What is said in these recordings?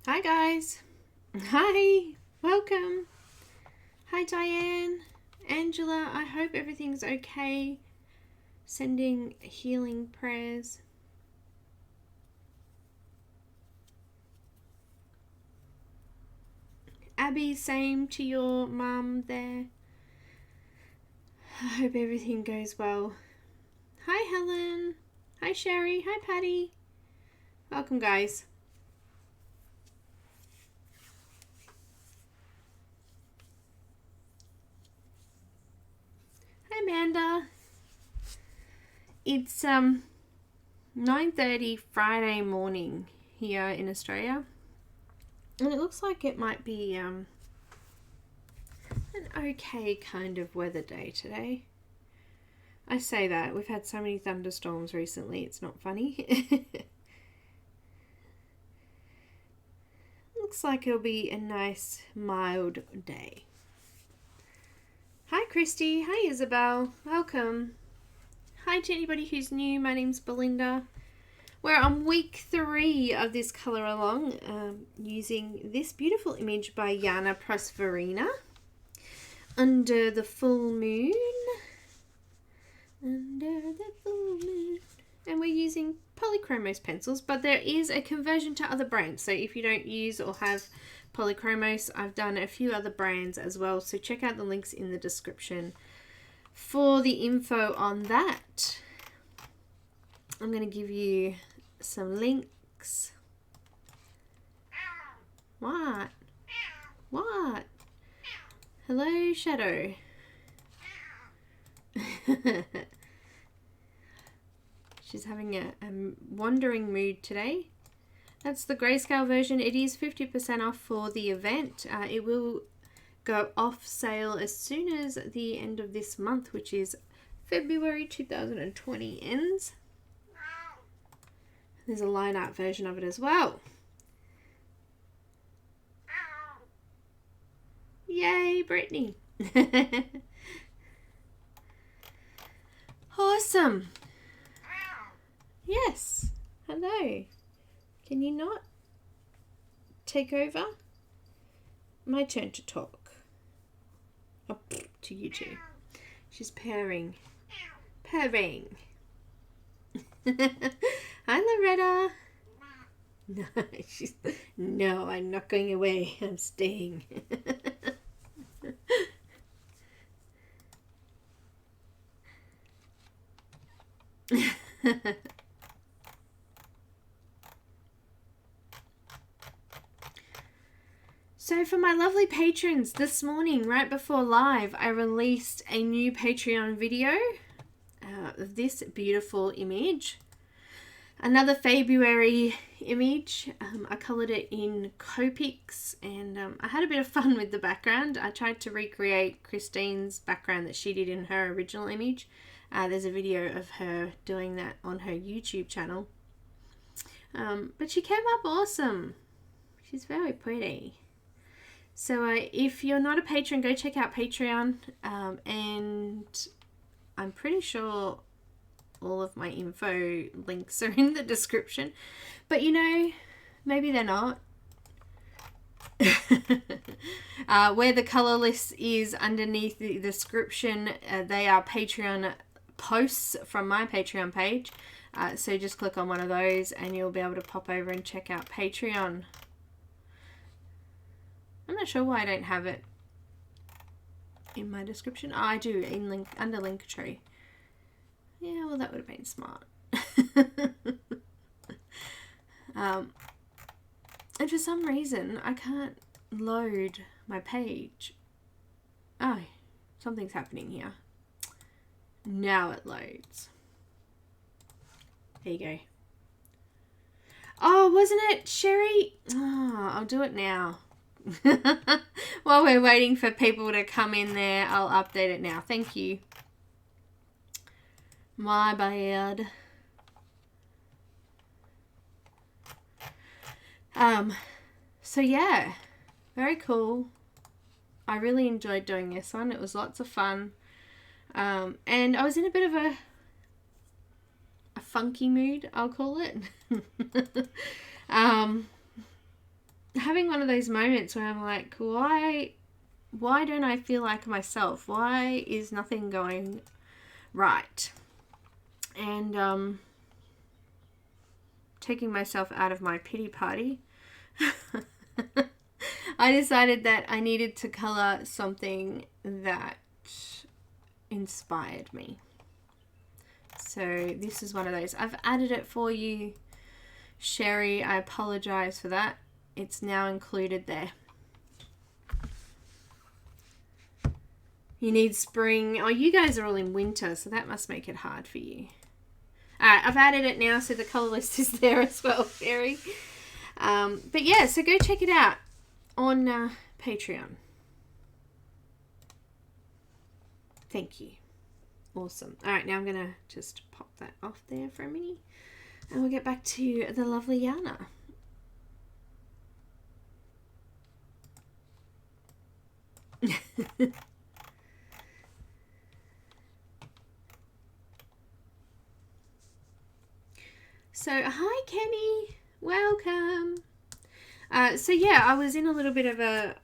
Hi guys. Hi. Welcome. Hi Diane. Angela, I hope everything's okay. Sending healing prayers. Abby, same to your mum there. I hope everything goes well. Hi Helen. Hi Sherry. Hi Patty. Welcome guys. Hi Amanda. It's 9:30 Friday morning here in Australia. And it looks like it might be an okay kind of weather day today. I say that. We've had so many thunderstorms recently, it's not funny. Looks like it'll be a nice, mild day. Hi Christy. Hi Isabel. Welcome. Hi to anybody who's new. My name's Belinda. We're on week 3 of this colour along, using this beautiful image by Janna Prosvirina, Under the Full Moon. Under the full moon. And we're using Polychromos pencils, but there is a conversion to other brands. So if you don't use or have Polychromos, I've done a few other brands as well. So check out the links in the description for the info on that. I'm going to give you some links. What? What? Hello, Shadow. She's having a wandering mood today. That's the grayscale version. It is 50% off for the event. It will go off sale as soon as the end of this month, which is February 2020 ends. There's a line art version of it as well. Yay, Brittany. Awesome. Yes. Hello. Can you not take over? My turn to talk. Oh, to you two. She's purring. Purring. Hi, Loretta. No, no, I'm not going away. I'm staying. So for my lovely patrons, this morning, right before live, I released a new Patreon video of this beautiful image. Another February image. I coloured it in Copics, and I had a bit of fun with the background. I tried to recreate Christine's background that she did in her original image. There's a video of her doing that on her YouTube channel. But she came up awesome. She's very pretty. So if you're not a patron, go check out Patreon, and I'm pretty sure all of my info links are in the description, but you know, maybe they're not. Where the color list is underneath the description, they are Patreon posts from my Patreon page, so just click on one of those and you'll be able to pop over and check out Patreon. I'm not sure why I don't have it in my description. Oh, I do, in link under Linktree. Yeah, well, that would have been smart. And for some reason, I can't load my page. Oh, something's happening here. Now it loads. There you go. Oh, wasn't it Sherry? Oh, I'll do it now. While we're waiting for people to come in there, I'll update it now. Thank you. My bad. So yeah, very cool. I really enjoyed doing this one. It was lots of fun. And I was in a bit of a funky mood, I'll call it. having one of those moments where I'm like, why don't I feel like myself? Why is nothing going right? And taking myself out of my pity party, I decided that I needed to color something that inspired me. So this is one of those. I've added it for you, Sherry. I apologize for that. It's now included there. You need spring. Oh, you guys are all in winter, so that must make it hard for you. Alright, I've added it now, so the color list is there as well, Sherry. But yeah, so go check it out on Patreon. Thank you. Awesome. Alright, now I'm going to just pop that off there for a minute. And we'll get back to the lovely Janna. So, hi Kenny. Welcome. So yeah, I was in a little bit of a...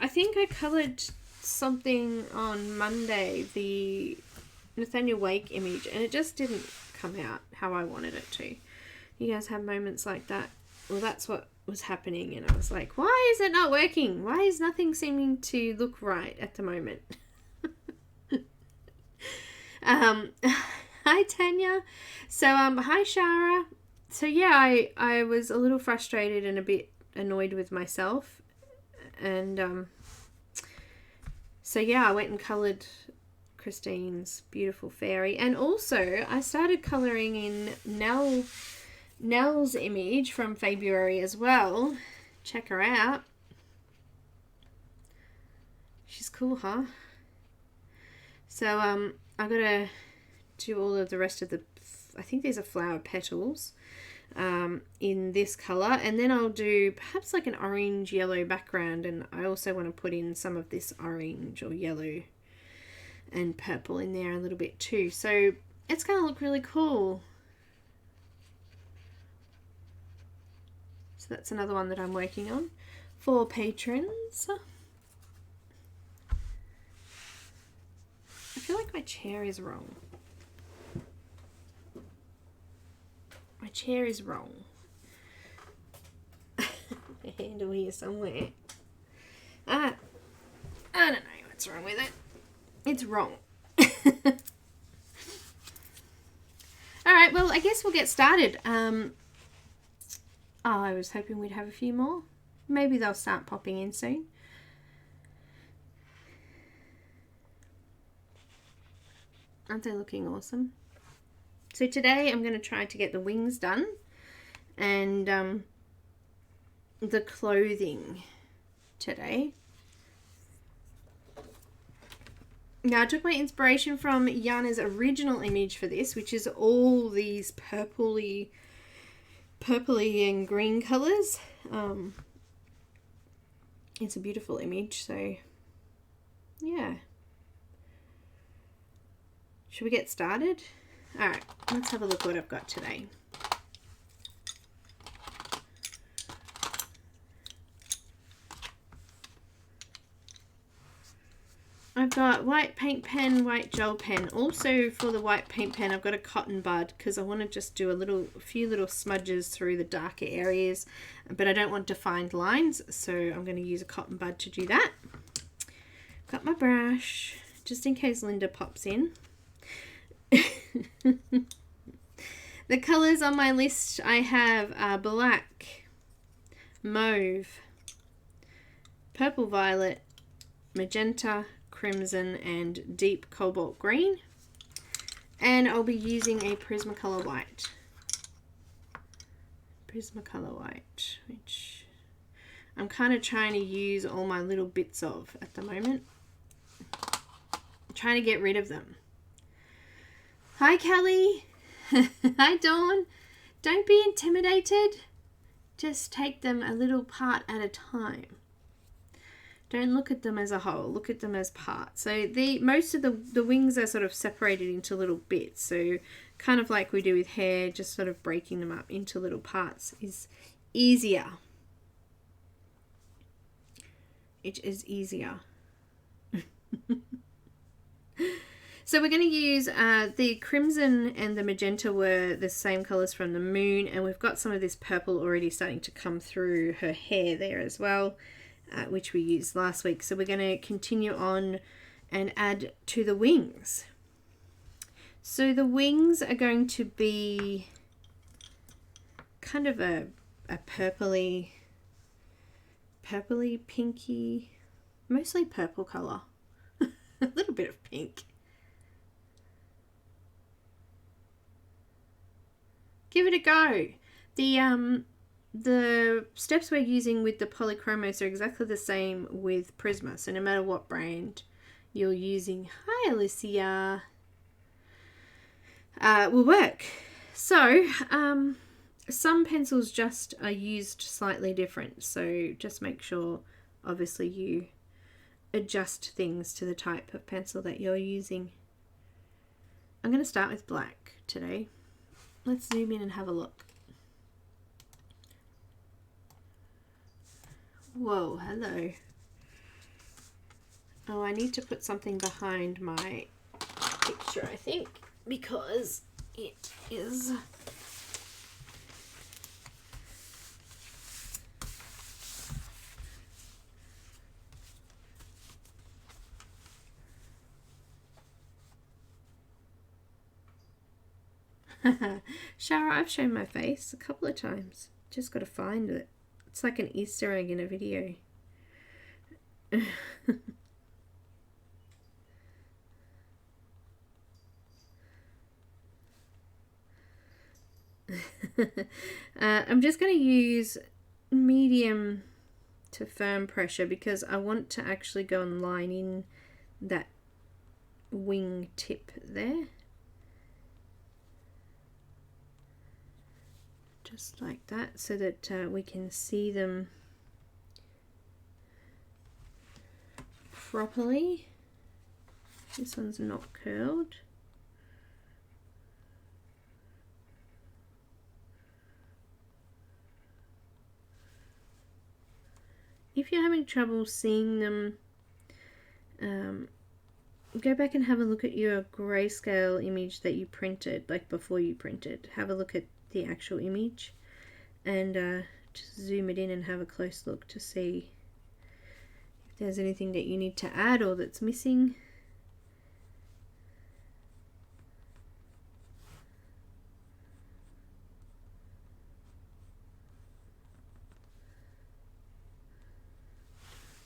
I think I coloured something on Monday, the Nathaniel Wake image, and it just didn't come out how I wanted it to. You guys have moments like that? Well, that's what was happening, and I was like, why is it not working? Why is nothing seeming to look right at the moment? Hi Tanya. So hi Shara. So yeah, I was a little frustrated and a bit annoyed with myself, and so yeah, I went and coloured Christine's beautiful fairy, and also I started colouring in Nell's image from February as well. Check her out. She's cool, huh? So I gotta do all of the rest of the, I think these are flower petals, in this colour, and then I'll do perhaps like an orange yellow background, and I also want to put in some of this orange or yellow and purple in there a little bit too, so it's going to look really cool. So that's another one that I'm working on for patrons. I feel like my chair is wrong. My chair is wrong. The handle here somewhere. I don't know what's wrong with it. It's wrong. Alright, well, I guess we'll get started. Oh, I was hoping we'd have a few more. Maybe they'll start popping in soon. Aren't they looking awesome? So today I'm going to try to get the wings done and the clothing today. Now I took my inspiration from Janna's original image for this, which is all these purpley and green colours. It's a beautiful image, so yeah. Should we get started? Alright, let's have a look what I've got today. I've got white paint pen, white gel pen. Also for the white paint pen, I've got a cotton bud because I want to just do a few little smudges through the darker areas, but I don't want defined lines, so I'm going to use a cotton bud to do that. Got my brush, just in case Linda pops in. The colours on my list I have black, mauve, purple violet, magenta, crimson and deep cobalt green, and I'll be using a Prismacolor white. Which I'm kind of trying to use all my little bits of at the moment. I'm trying to get rid of them. Hi Kelly. Hi Dawn. Don't be intimidated. Just take them a little part at a time. Don't look at them as a whole. Look at them as parts. So most of the wings are sort of separated into little bits. So kind of like we do with hair, just sort of breaking them up into little parts is easier. it is easier. So we're going to use the crimson and the magenta were the same colours from the moon, and we've got some of this purple already starting to come through her hair there as well, which we used last week. So we're going to continue on and add to the wings. So the wings are going to be kind of a purpley pinky, mostly purple colour, a little bit of pink. Give it a go. The steps we're using with the Polychromos are exactly the same with Prisma, so no matter what brand you're using, hi Alicia, will work. So some pencils just are used slightly different, so just make sure obviously you adjust things to the type of pencil that you're using. I'm going to start with black today. Let's zoom in and have a look. Whoa, hello. Oh, I need to put something behind my picture, I think, because it is... Shara, I've shown my face a couple of times. Just got to find it. It's like an Easter egg in a video. I'm just going to use medium to firm pressure because I want to actually go and line in that wing tip there. Just like that, so that we can see them properly. This one's not curled. If you're having trouble seeing them, go back and have a look at your grayscale image that you printed, like before you printed. Have a look at the actual image and just zoom it in and have a close look to see if there's anything that you need to add or that's missing.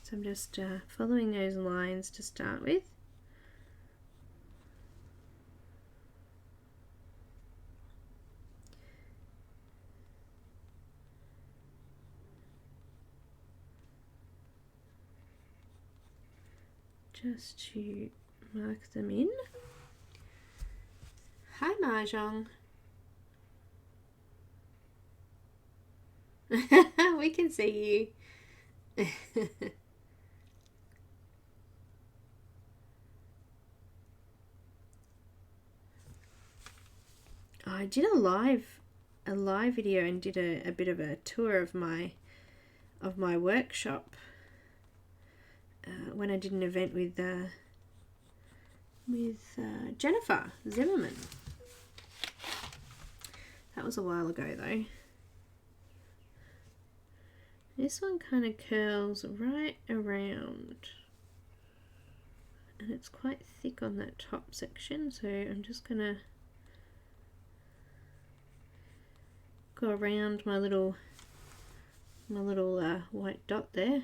So I'm just following those lines to start with. Just to mark them in. Hi Mahjong. We can see you. I did a live video and did a bit of a tour of my workshop when I did an event with Jennifer Zimmerman. That was a while ago though. This one kind of curls right around and it's quite thick on that top section, so I'm just gonna go around my little white dot there.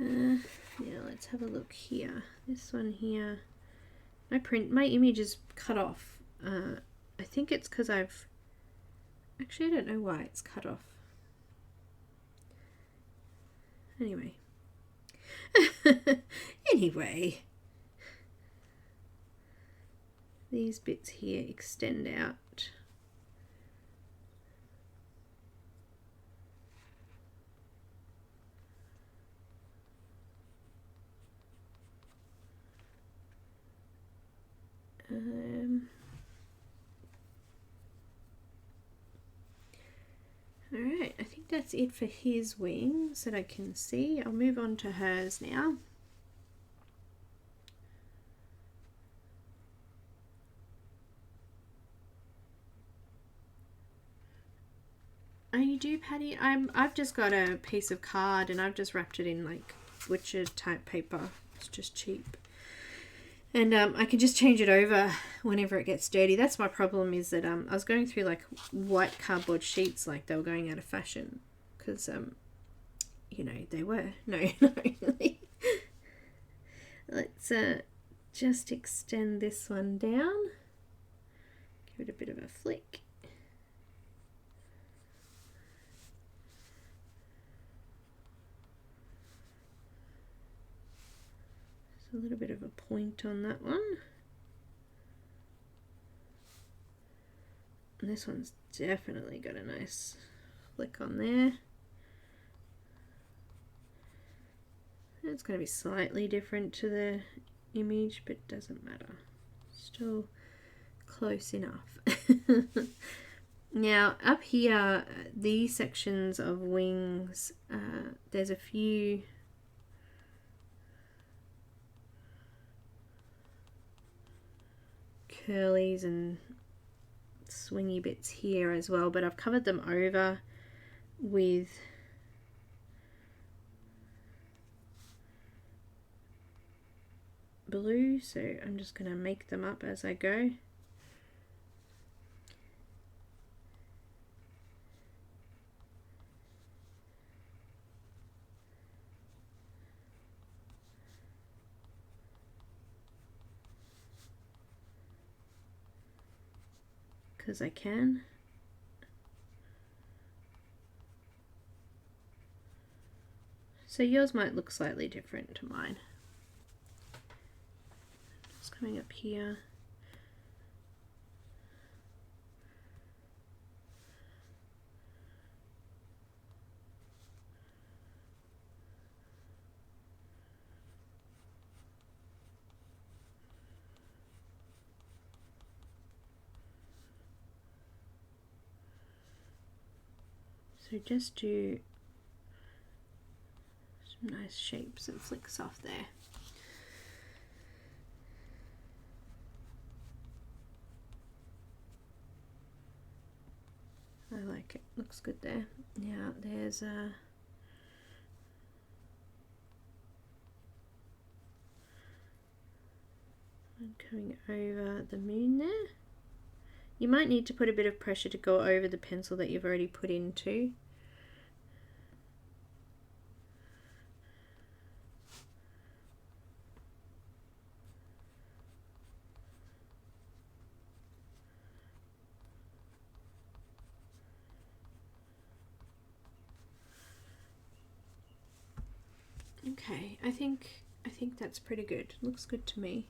Yeah, let's have a look here. This one here, my image is cut off. I think it's because I don't know why it's cut off. Anyway. Anyway. These bits here extend out. Alright, I think that's it for his wings that I can see. I'll move on to hers now. Oh, you do, Patty? I've just got a piece of card and I've just wrapped it in like butcher type paper. It's just cheap. And I can just change it over whenever it gets dirty. That's my problem, is that I was going through like white cardboard sheets like they were going out of fashion. Because, you know, they were. No, not really. Let's just extend this one down. Give it a bit of a flick. A little bit of a point on that one, and this one's definitely got a nice flick on there. It's going to be slightly different to the image, but doesn't matter, still close enough. Now up here, these sections of wings, there's a few curlies and swingy bits here as well, but I've covered them over with blue, so I'm just going to make them up as I go. Because I can. So yours might look slightly different to mine. Just coming up here. So just do some nice shapes and flicks off there. I like it, looks good there. Now there's a one coming over the moon there. You might need to put a bit of pressure to go over the pencil that you've already put into. Okay, I think that's pretty good. Looks good to me.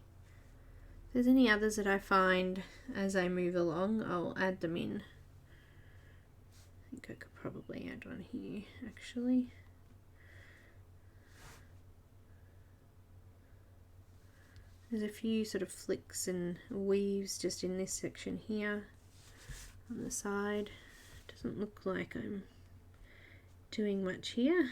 If there's any others that I find as I move along, I'll add them in. I think I could probably add one here, actually. There's a few sort of flicks and weaves just in this section here on the side. Doesn't look like I'm doing much here.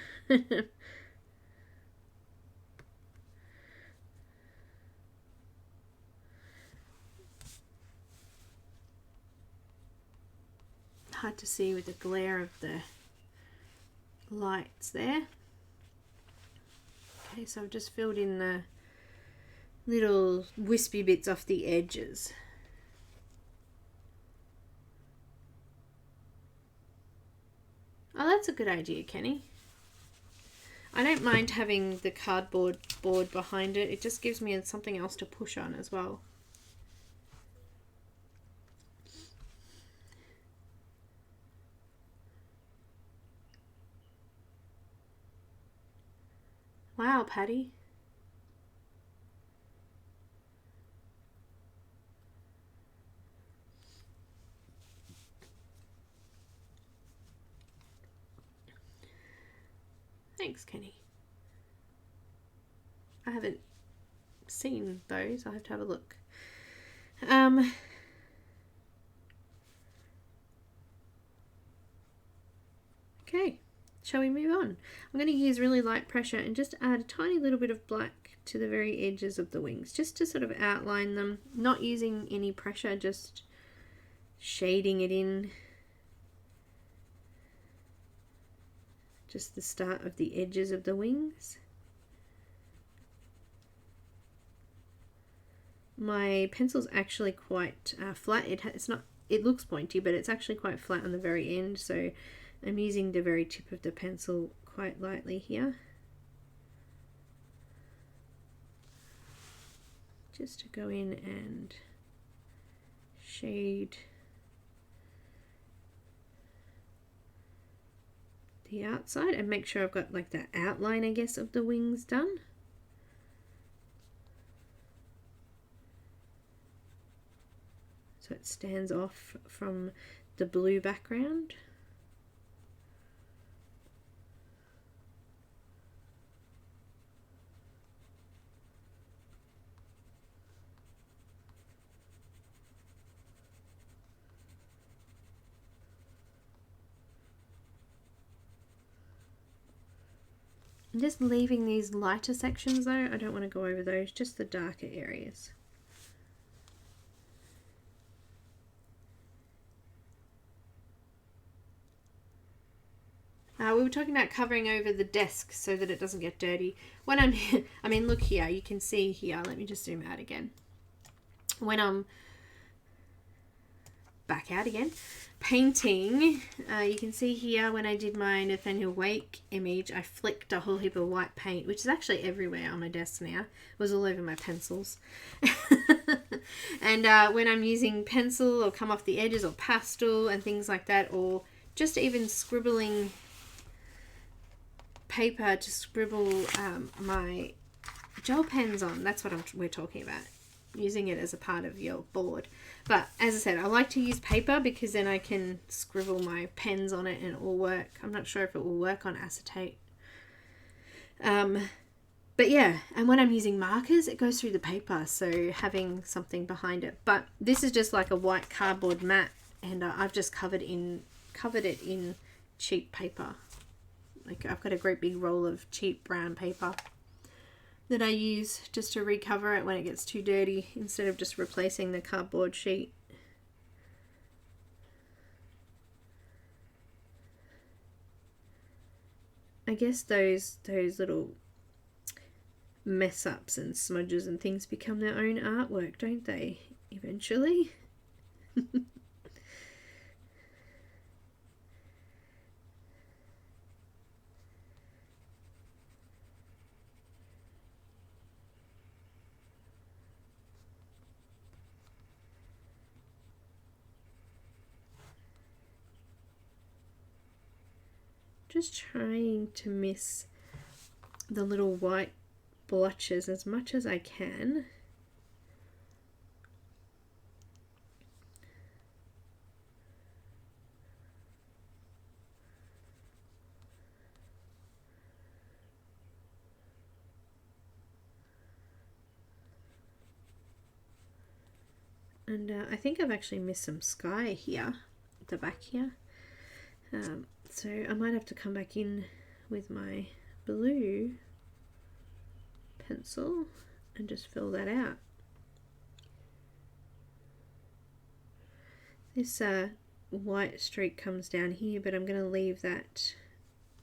Hard to see with the glare of the lights there. Okay, so I've just filled in the little wispy bits off the edges. Oh, that's a good idea, Kenny. I don't mind having the cardboard board behind it. It just gives me something else to push on as well. Wow, Patty. Thanks, Kenny. I haven't seen those. I'll have to have a look. Okay, shall we move on? I'm going to use really light pressure and just add a tiny little bit of black to the very edges of the wings, just to sort of outline them, not using any pressure, just shading it in. Just the start of the edges of the wings. My pencil's actually quite flat. It's not. It looks pointy, but it's actually quite flat on the very end. So I'm using the very tip of the pencil quite lightly here, just to go in and shade the outside and make sure I've got like that outline, I guess, of the wings done. So it stands off from the blue background. I'm just leaving these lighter sections though. I don't want to go over those, just the darker areas. We were talking about covering over the desk so that it doesn't get dirty. When I'm, I mean, look here, you can see here, let me just zoom out again. When I'm back out again, painting, you can see here when I did my Nathaniel Wake image, I flicked a whole heap of white paint, which is actually everywhere on my desk now. It was all over my pencils. And when I'm using pencil or come off the edges or pastel and things like that, or just even scribbling paper to scribble my gel pens on, that's what we're talking about, using it as a part of your board. But as I said, I like to use paper because then I can scribble my pens on it and it will work. I'm not sure if it will work on acetate. But yeah, and when I'm using markers, it goes through the paper, so having something behind it. But this is just like a white cardboard mat, and I've just covered it in cheap paper. Like I've got a great big roll of cheap brown paper that I use just to recover it when it gets too dirty, instead of just replacing the cardboard sheet. I guess those little mess ups and smudges and things become their own artwork, don't they, eventually? Just trying to miss the little white blotches as much as I can. And I think I've actually missed some sky here at the back here. So I might have to come back in with my blue pencil and just fill that out. This white streak comes down here, but I'm going to leave that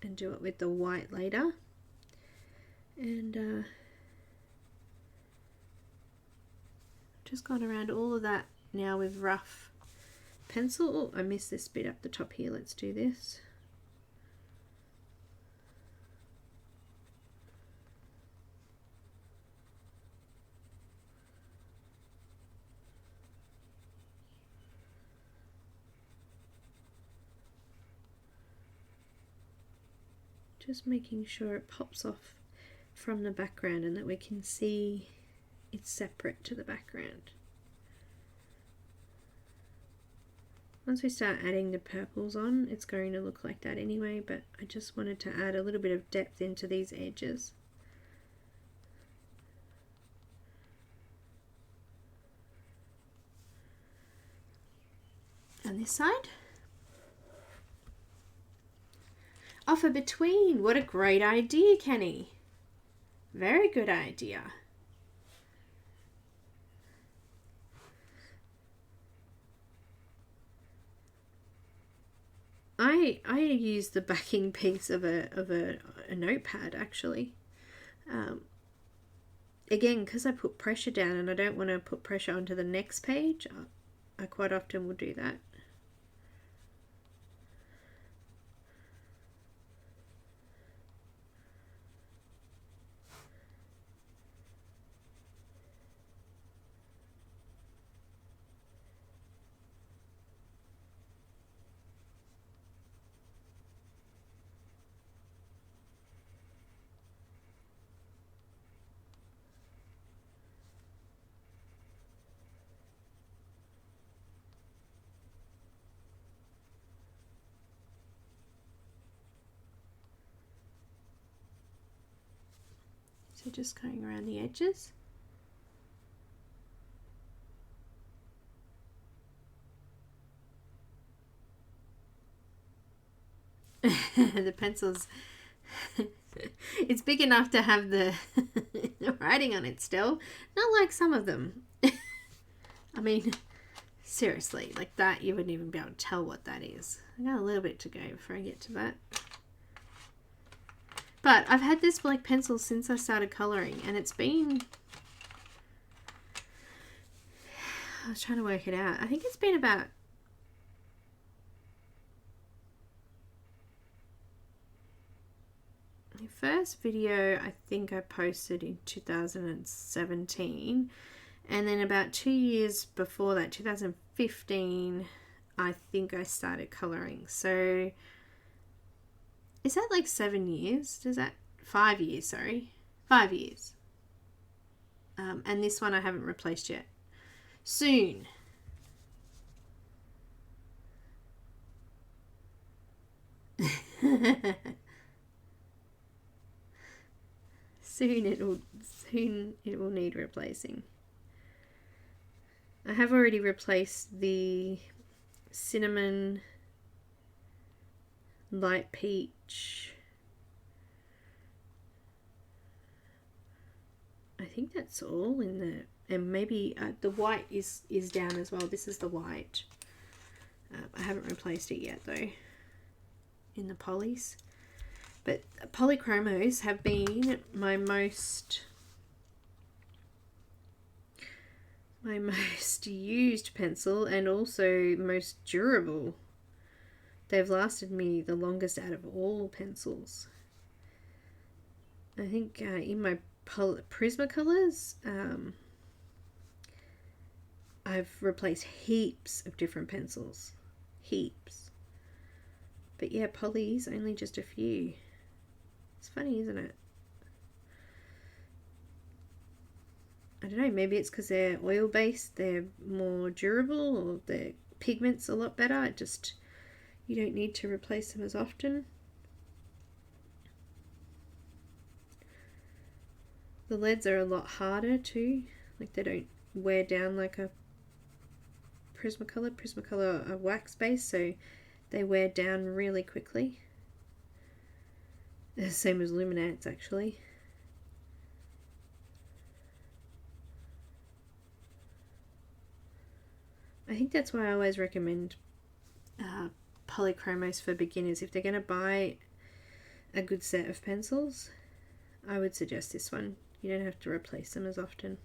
and do it with the white later. And just gone around all of that now with rough pencil. Oh, I missed this bit up the top here. Let's do this. Just making sure it pops off from the background and that we can see it's separate to the background. Once we start adding the purples on, it's going to look like that anyway, but I just wanted to add a little bit of depth into these edges. on this side. Offer between. What a great idea, Kenny. Very good idea. I use the backing piece of a notepad actually. Again, because I put pressure down and I don't want to put pressure onto the next page, I quite often will do that. So just going around the edges. The pencils, it's big enough to have the writing on it still, not like some of them. I mean, seriously, like that you wouldn't even be able to tell what that is. I got a little bit to go before I get to that. But I've had this black pencil since I started colouring, and it's been, I was trying to work it out, I think it's been about my first video I think I posted in 2017, and then about 2 years before that, 2015, I think I started colouring. So is that like 7 years? Does that 5 years? Sorry, 5 years. And this one I haven't replaced yet. Soon. Soon it will need replacing. I have already replaced the cinnamon, light peach. I think that's all in there, and maybe the white is down as well. This is the white. I haven't replaced it yet though in the polys, but Polychromos have been my most used pencil, and also most durable. They've lasted me the longest out of all pencils. I think in my Prismacolors, I've replaced heaps of different pencils. Heaps. But yeah, polys, only just a few. It's funny, isn't it? I don't know, maybe it's because they're oil-based, they're more durable, or their pigment's a lot better. It just, you don't need to replace them as often. The leads are a lot harder too, like they don't wear down like a Prismacolor. Prismacolor are wax based, so they wear down really quickly. The same as Luminance actually. I think that's why I always recommend Polychromos for beginners. If they're going to buy a good set of pencils, I would suggest this one. You don't have to replace them as often.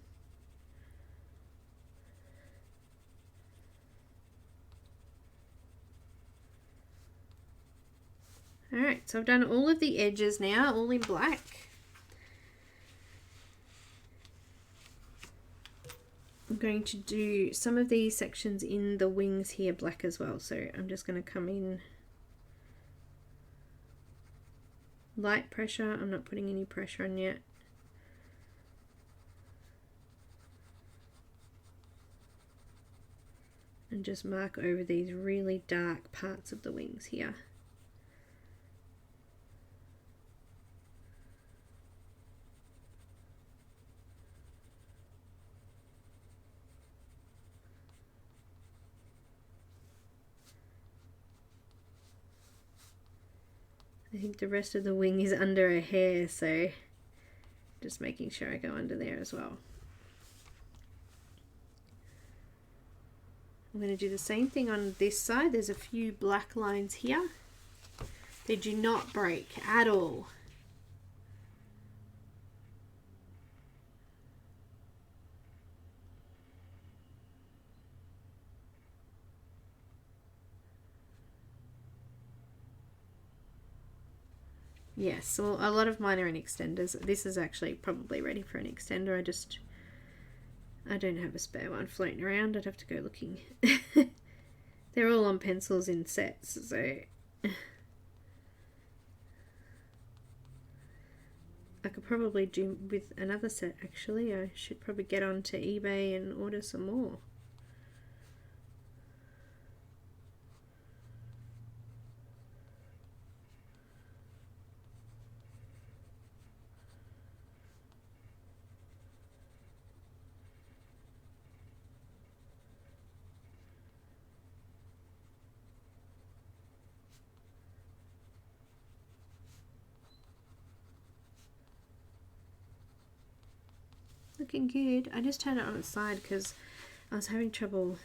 Alright, so I've done all of the edges now, all in black. I'm going to do some of these sections in the wings here black as well, so I'm just going to come in light pressure. I'm not putting any pressure on yet. And just mark over these really dark parts of the wings here. I think the rest of the wing is under a hair, so just making sure I go under there as well. I'm going to do the same thing on this side. There's a few black lines here. They do not break at all. Yes, well, a lot of mine are in extenders. This is actually probably ready for an extender. I don't have a spare one floating around. I'd have to go looking. They're all on pencils in sets, so I could probably do with another set actually. I should probably get onto eBay and order some more. Looking good. I just turned it on its side because I was having trouble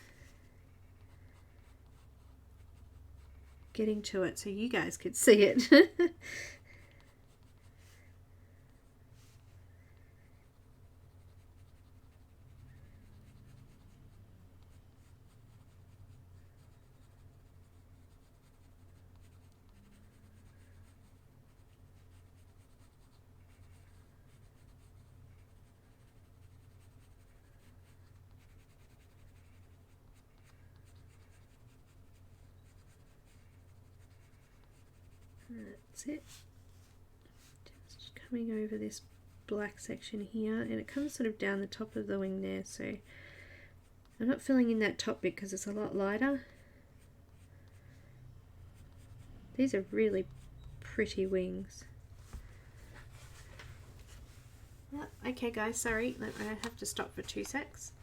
getting to it so you guys could see it. That's it. Just coming over this black section here, and it comes sort of down the top of the wing there, so I'm not filling in that top bit because it's a lot lighter. These are really pretty wings. Yep. Okay guys, sorry, I have to stop for 2 secs.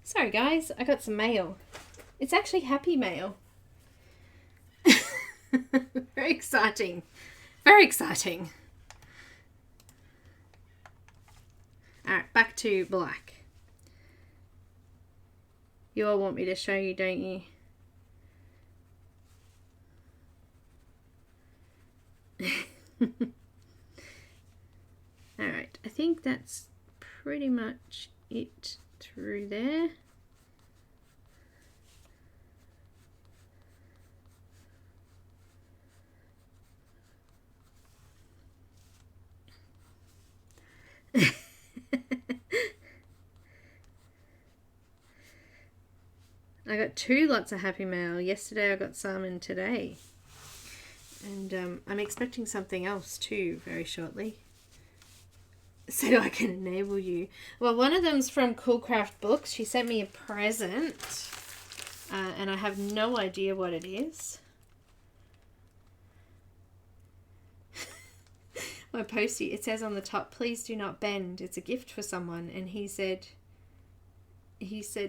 Sorry guys, I got some mail. It's actually happy mail. Very exciting. Very exciting. Alright, back to black. You all want me to show you, don't you? Alright, I think that's pretty much it through there. I got 2 lots of happy mail. Yesterday I got some, and today. And I'm expecting something else too very shortly. So I can enable you. Well, one of them's from Cool Craft Books. She sent me a present. And I have no idea what it is. My postie, it says on the top, please do not bend. It's a gift for someone. And he said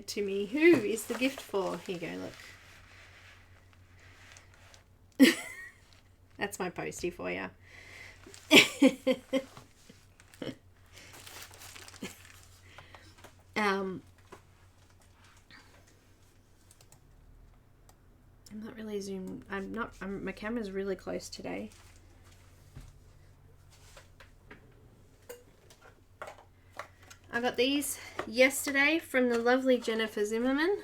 to me, who is the gift for? Here you go, look. That's my postie for you. can't really zoom. My camera's really close today. I got these yesterday from the lovely Jennifer Zimmerman.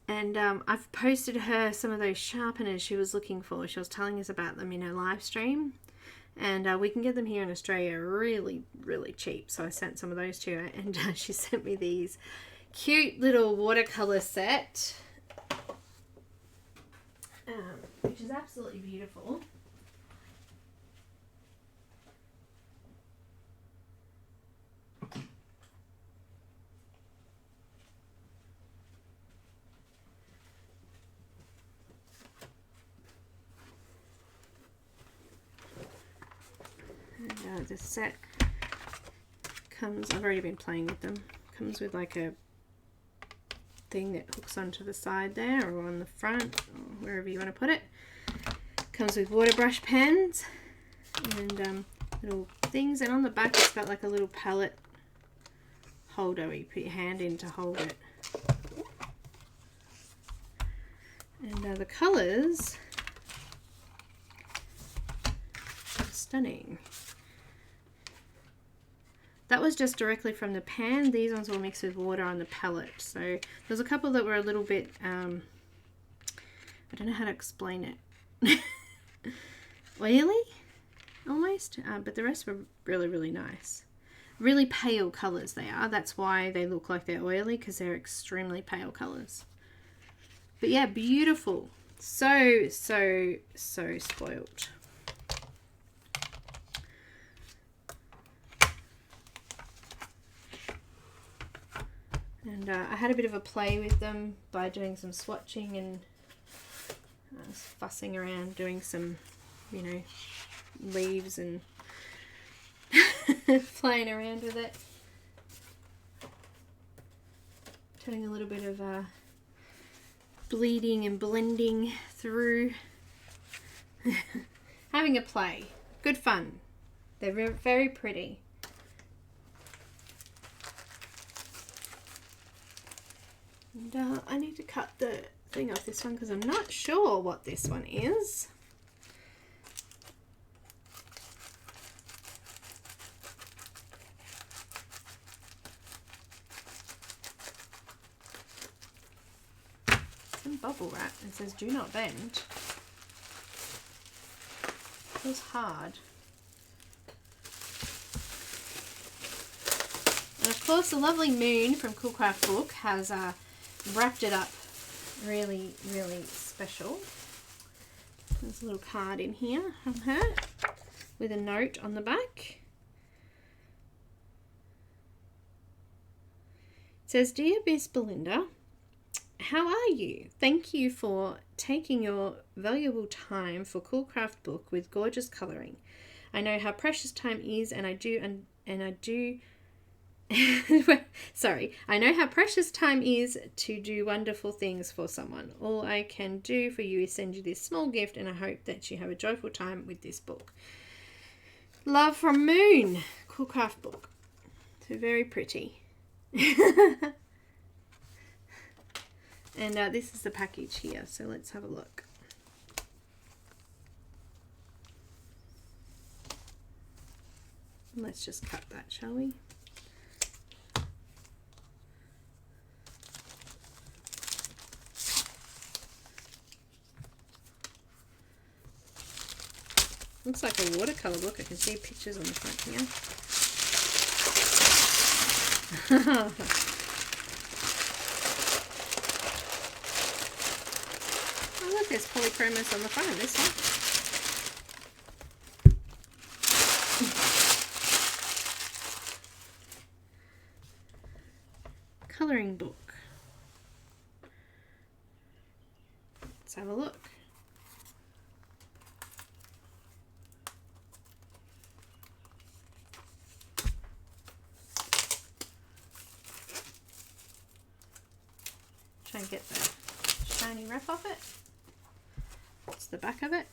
And I've posted her some of those sharpeners she was looking for. She was telling us about them in her live stream. And we can get them here in Australia really, really cheap. So I sent some of those to her. And she sent me these cute little watercolor set. Which is absolutely beautiful. And the set comes, I've already been playing with them, comes with like a thing that hooks onto the side there or on the front or wherever you want to put it. Comes with water brush pens and little things, and on the back it's got like a little palette holder where you put your hand in to hold it. And the colours are stunning. That was just directly from the pan. These ones were mixed with water on the palette. So there's a couple that were a little bit, I don't know how to explain it. Oily, almost. But the rest were really, really nice. Really pale colours they are. That's why they look like they're oily, because they're extremely pale colours. But yeah, beautiful. So, so, so spoiled. And I had a bit of a play with them by doing some swatching and fussing around, doing some, you know, leaves and playing around with it. Doing a little bit of bleeding and blending through. Having a play. Good fun. They're very pretty. And I need to cut the thing off this one because I'm not sure what this one is. Some bubble wrap. It says do not bend. Feels hard. And of course the lovely Moon from Cool Craft Book has wrapped it up really, really special. There's a little card in here from her with a note on the back. It says, Dear Miss Belinda, how are you? Thank you for taking your valuable time for Cool Craft Book with gorgeous colouring. I know how precious time is, and I do sorry, I know how precious time is to do wonderful things for someone. All I can do for you is send you this small gift, and I hope that you have a joyful time with this book. Love from Moon, Cool Craft Book. So very pretty. And this is the package here, so let's have a look. Let's just cut that, shall we? Looks like a watercolor book. I can see pictures on the front here. Oh look, there's Polychromos on the front of this one. Colouring book. Let's have a look. Try and get the shiny wrap off it. That's the back of it.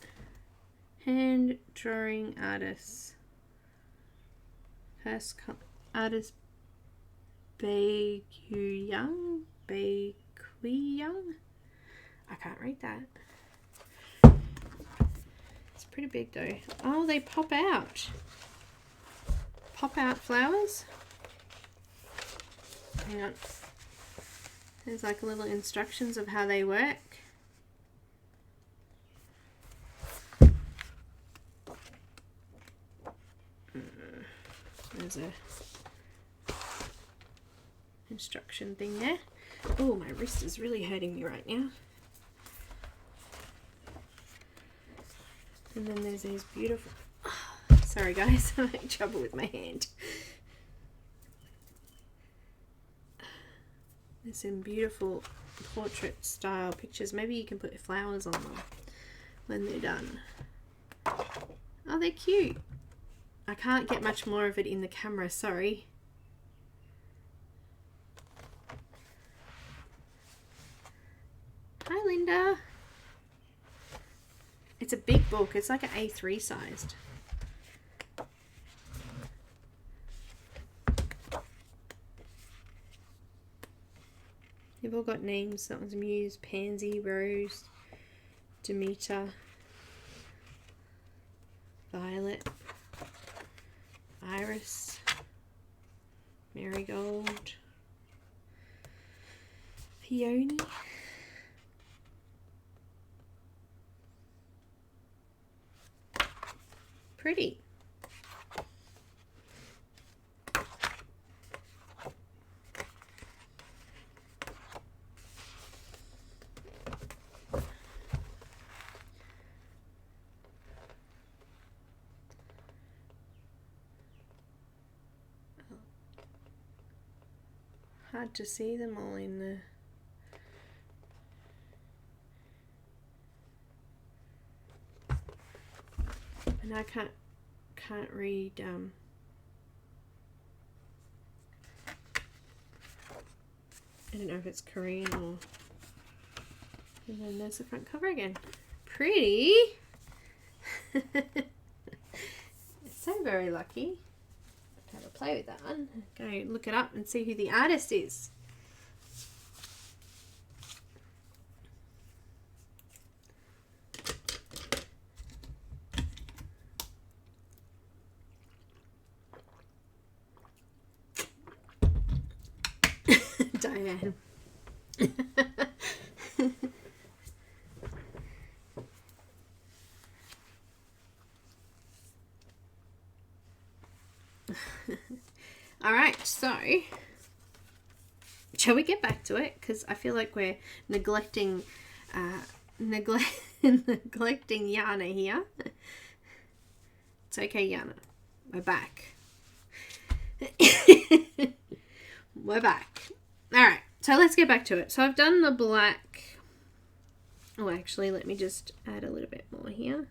Hand drawing artist. First artist Baekuyang. I can't read that. It's pretty big though. Oh, they pop out. Pop out flowers. Hang on. There's like little instructions of how they work. There's a instruction thing there. Oh, my wrist is really hurting me right now. And then there's these beautiful... Oh, sorry guys, I'm having trouble with my hand. There's some beautiful portrait style pictures. Maybe you can put flowers on them when they're done. Oh, they're cute. I can't get much more of it in the camera, sorry. Hi Linda. It's a big book. It's like an A3 sized. They've all got names. That one's Muse, Pansy, Rose, Demeter, Violet, Iris, Marigold, Peony, pretty. Hard to see them all in the... And I can't read I don't know if it's Caran or... And then there's the front cover again. Pretty! So very lucky. Have a play with that one. Go look it up and see who the artist is. Diane. All right, so shall we get back to it? Because I feel like we're neglecting neglecting Janna here. It's okay, Janna. We're back. We're back. All right, so let's get back to it. So I've done the black. Oh, actually, let me just add a little bit more here.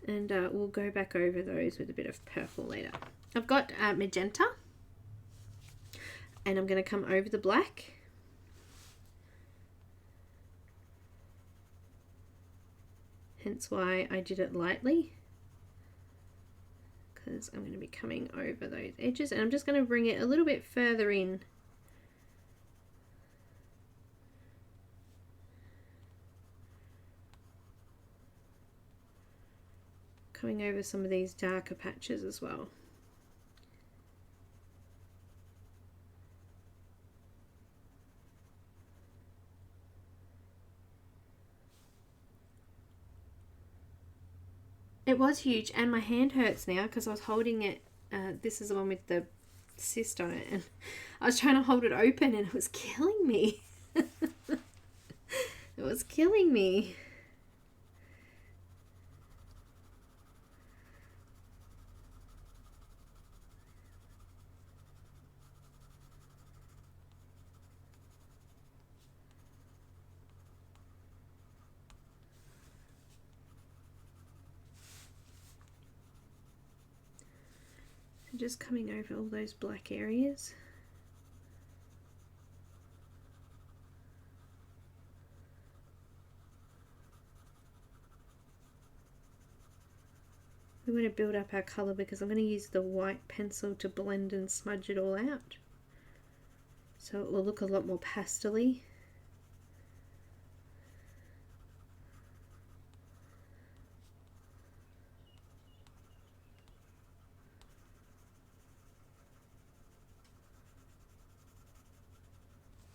And we'll go back over those with a bit of purple later. I've got magenta. And I'm going to come over the black. Hence why I did it lightly. Because I'm going to be coming over those edges. And I'm just going to bring it a little bit further in. Coming over some of these darker patches as well. It was huge, and my hand hurts now because I was holding it. This is the one with the cyst on it, and I was trying to hold it open and it was killing me. It was killing me. Just coming over all those black areas. The we want to build up our colour because I'm going to use the white pencil to blend and smudge it all out. So it will look a lot more pastel-y.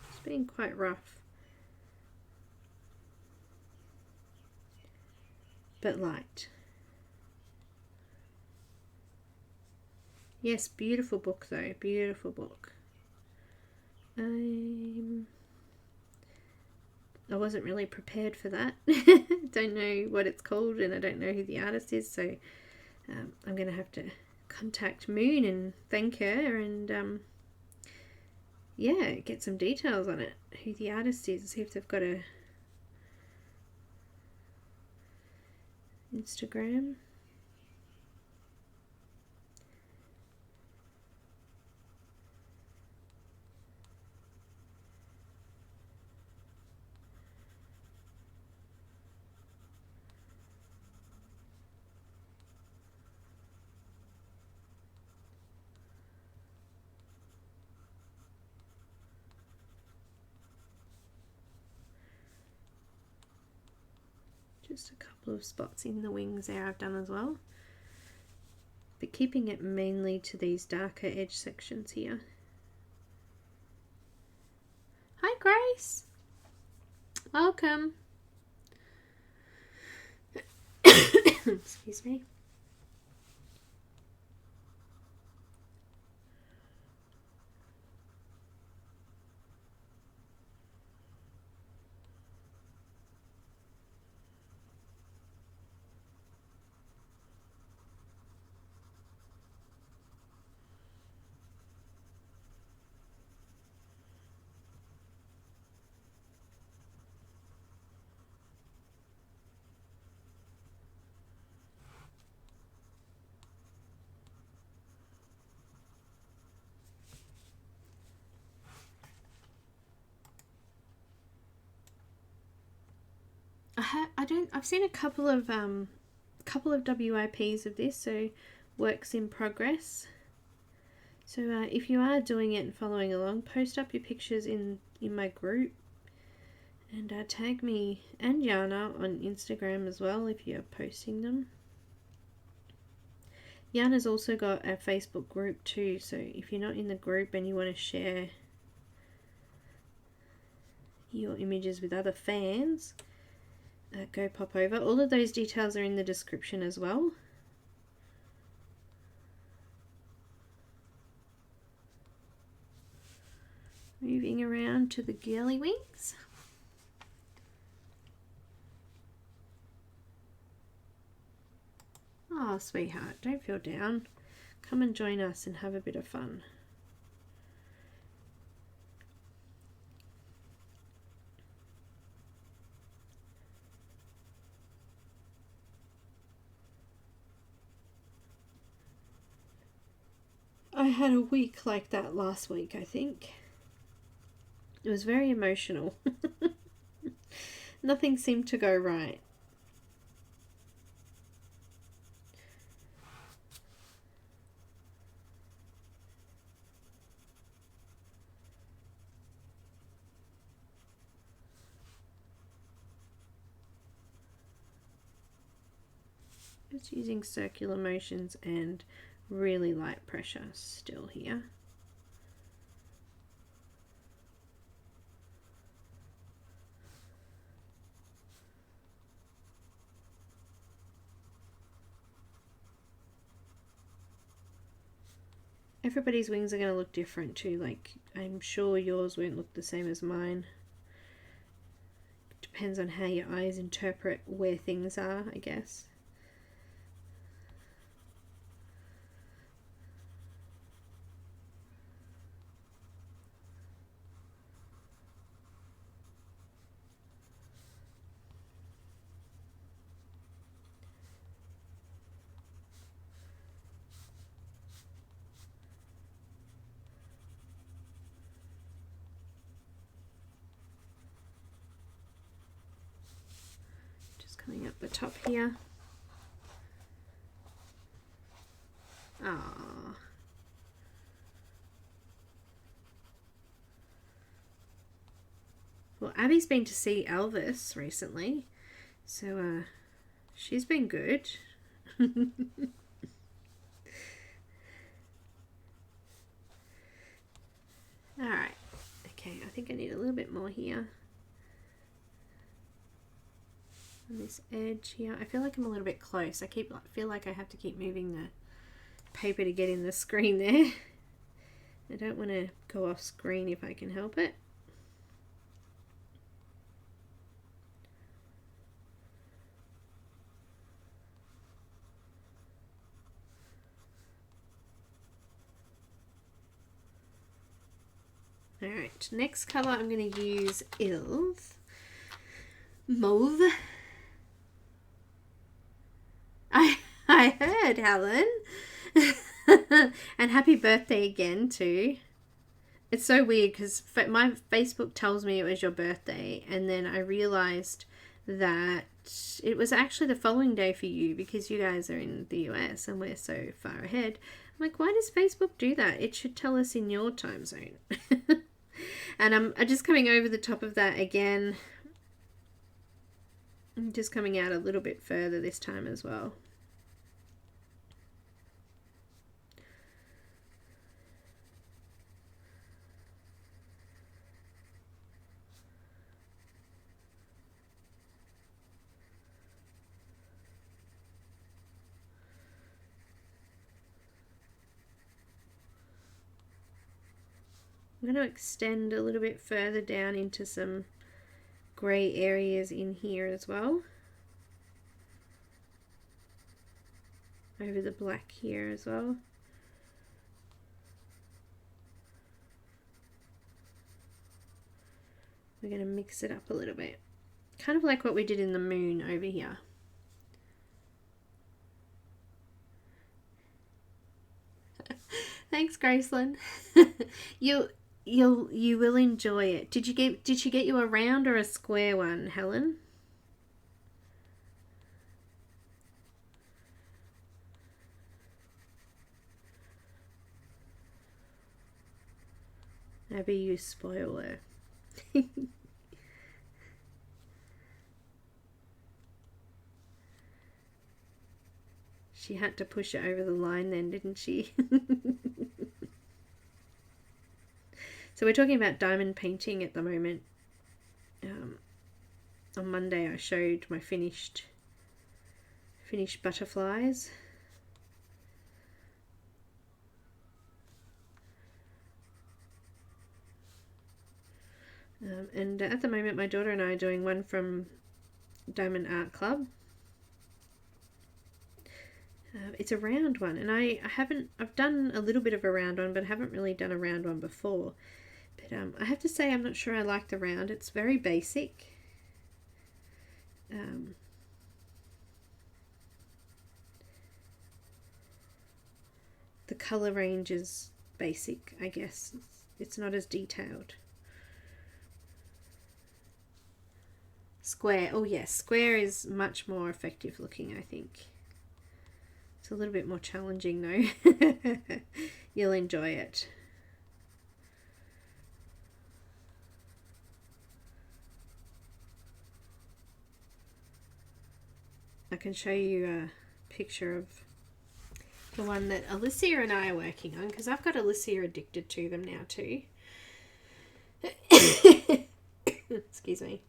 It's been quite rough, but light. Yes, beautiful book though, beautiful book. I wasn't really prepared for that. Don't know what it's called and I don't know who the artist is, so I'm going to have to contact Moon and thank her and yeah, get some details on it, who the artist is, see if they've got a Instagram. Just a couple of spots in the wings there I've done as well, but keeping it mainly to these darker edge sections here. Hi Grace, welcome. Excuse me. I've seen a couple of WIPs of this, so works in progress. So if you are doing it and following along, post up your pictures in my group and tag me and Janna on Instagram as well if you're posting them. Janna's also got a Facebook group too, so if you're not in the group and you want to share your images with other fans, go pop over. All of those details are in the description as well. Moving around to the girly wings. Oh, sweetheart, don't feel down. Come and join us and have a bit of fun. I had a week like that last week, I think. It was very emotional. Nothing seemed to go right. Just using circular motions and really light pressure still here. Everybody's wings are going to look different too, like I'm sure yours won't look the same as mine. Depends on how your eyes interpret where things are, I guess. Coming up the top here. Well, Abby's been to see Elvis recently, so she's been good. Alright, okay, I think I need a little bit more here. On this edge here. I feel like I'm a little bit close. I feel like I have to keep moving the paper to get in the screen there. I don't want to go off screen if I can help it. Alright, next colour I'm going to use is Mauve. I heard, Helen. And happy birthday again too. It's so weird because my Facebook tells me it was your birthday, and then I realised that it was actually the following day for you because you guys are in the US and we're so far ahead. I'm like, why does Facebook do that? It should tell us in your time zone. And I'm just coming over the top of that again. I'm just coming out a little bit further this time as well. I'm going to extend a little bit further down into some grey areas in here as well. Over the black here as well. We're going to mix it up a little bit. Kind of like what we did in the moon over here. Thanks, Graceland. You will enjoy it. Did she get you a round or a square one, Helen? Abby, you spoil her. She had to push it over the line then, didn't she? So we're talking about diamond painting at the moment. On Monday I showed my finished butterflies. And at the moment my daughter and I are doing one from Diamond Art Club. It's a round one, and I've done a little bit of a round one, but I haven't really done a round one before. But I have to say I'm not sure I like the round. It's very basic. The colour range is basic, I guess. It's not as detailed. Square. Oh yes, square is much more effective looking, I think. It's a little bit more challenging though. You'll enjoy it. I can show you a picture of the one that Alicia and I are working on, because I've got Alicia addicted to them now too. Excuse me.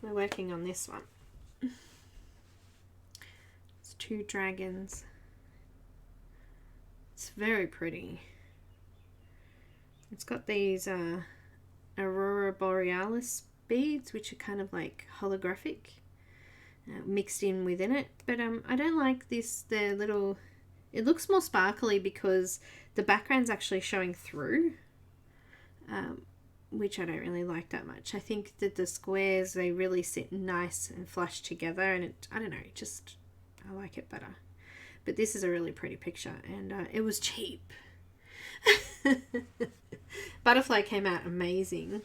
We're working on this one. It's two dragons. It's very pretty. It's got these Aurora Borealis beads, which are kind of like holographic, mixed in within it. But I don't like this, the little, it looks more sparkly because the background's actually showing through, which I don't really like that much. I think that the squares, they really sit nice and flush together, and it, I don't know, just, I like it better. But this is a really pretty picture, and it was cheap. Butterfly came out amazing.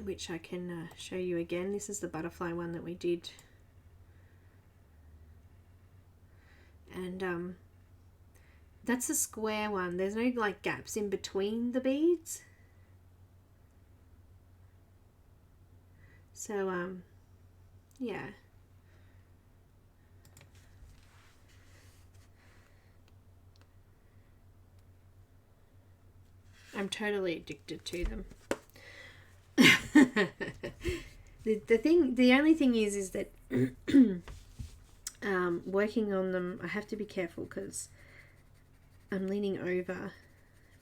which I can show you again. This is the butterfly one that we did. And that's a square one. There's no like gaps in between the beads. So yeah. I'm totally addicted to them. The only thing is that working on them, I have to be careful because I'm leaning over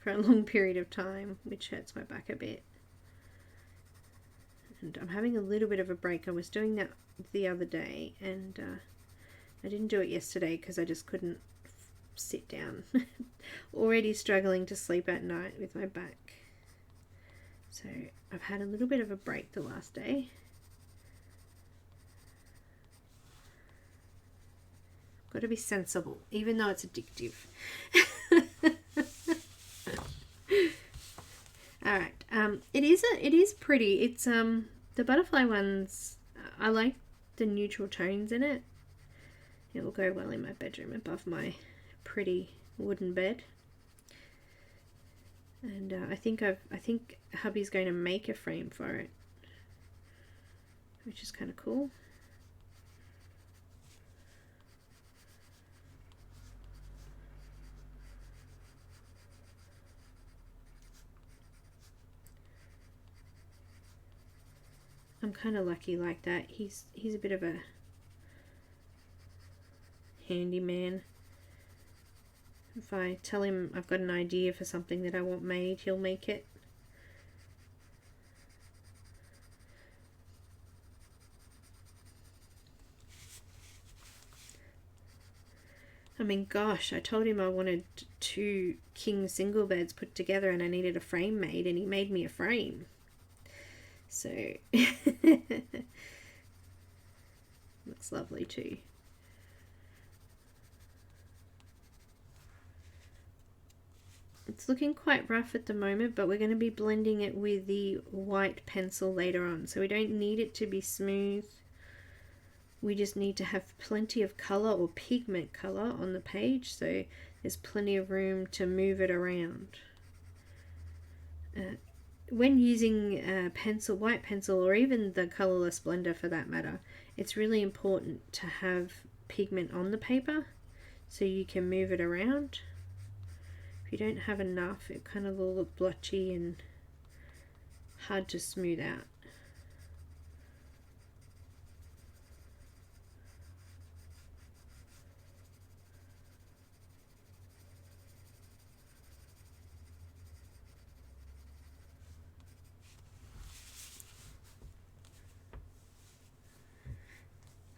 for a long period of time, which hurts my back a bit. And I'm having a little bit of a break. I was doing that the other day, and I didn't do it yesterday because I just couldn't sit down. Already struggling to sleep at night with my back. So I've had a little bit of a break the last day. Got to be sensible, even though it's addictive. All right. It is pretty. It's the butterfly ones. I like the neutral tones in it. It will go well in my bedroom above my pretty wooden bed. And I think hubby's going to make a frame for it, which is kind of cool. I'm kind of lucky like that. He's a bit of a handyman. If I tell him I've got an idea for something that I want made, he'll make it. I mean, gosh, I told him I wanted 2 king single beds put together and I needed a frame made, and he made me a frame. So, looks lovely too. It's looking quite rough at the moment, but we're going to be blending it with the white pencil later on. So we don't need it to be smooth. We just need to have plenty of color or pigment color on the page, so there's plenty of room to move it around. When using white pencil, or even the colorless blender for that matter, it's really important to have pigment on the paper so you can move it around. If you don't have enough, it kind of will look blotchy and hard to smooth out.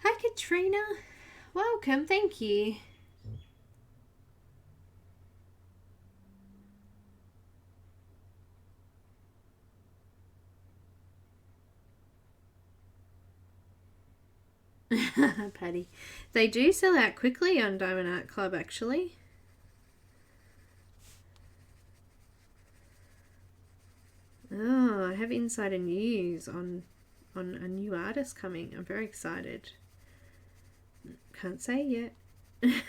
Hi Katrina, welcome, thank you. Patty, they do sell out quickly on Diamond Art Club actually. Oh, I have insider news on a new artist coming. I'm very excited. Can't say yet. It's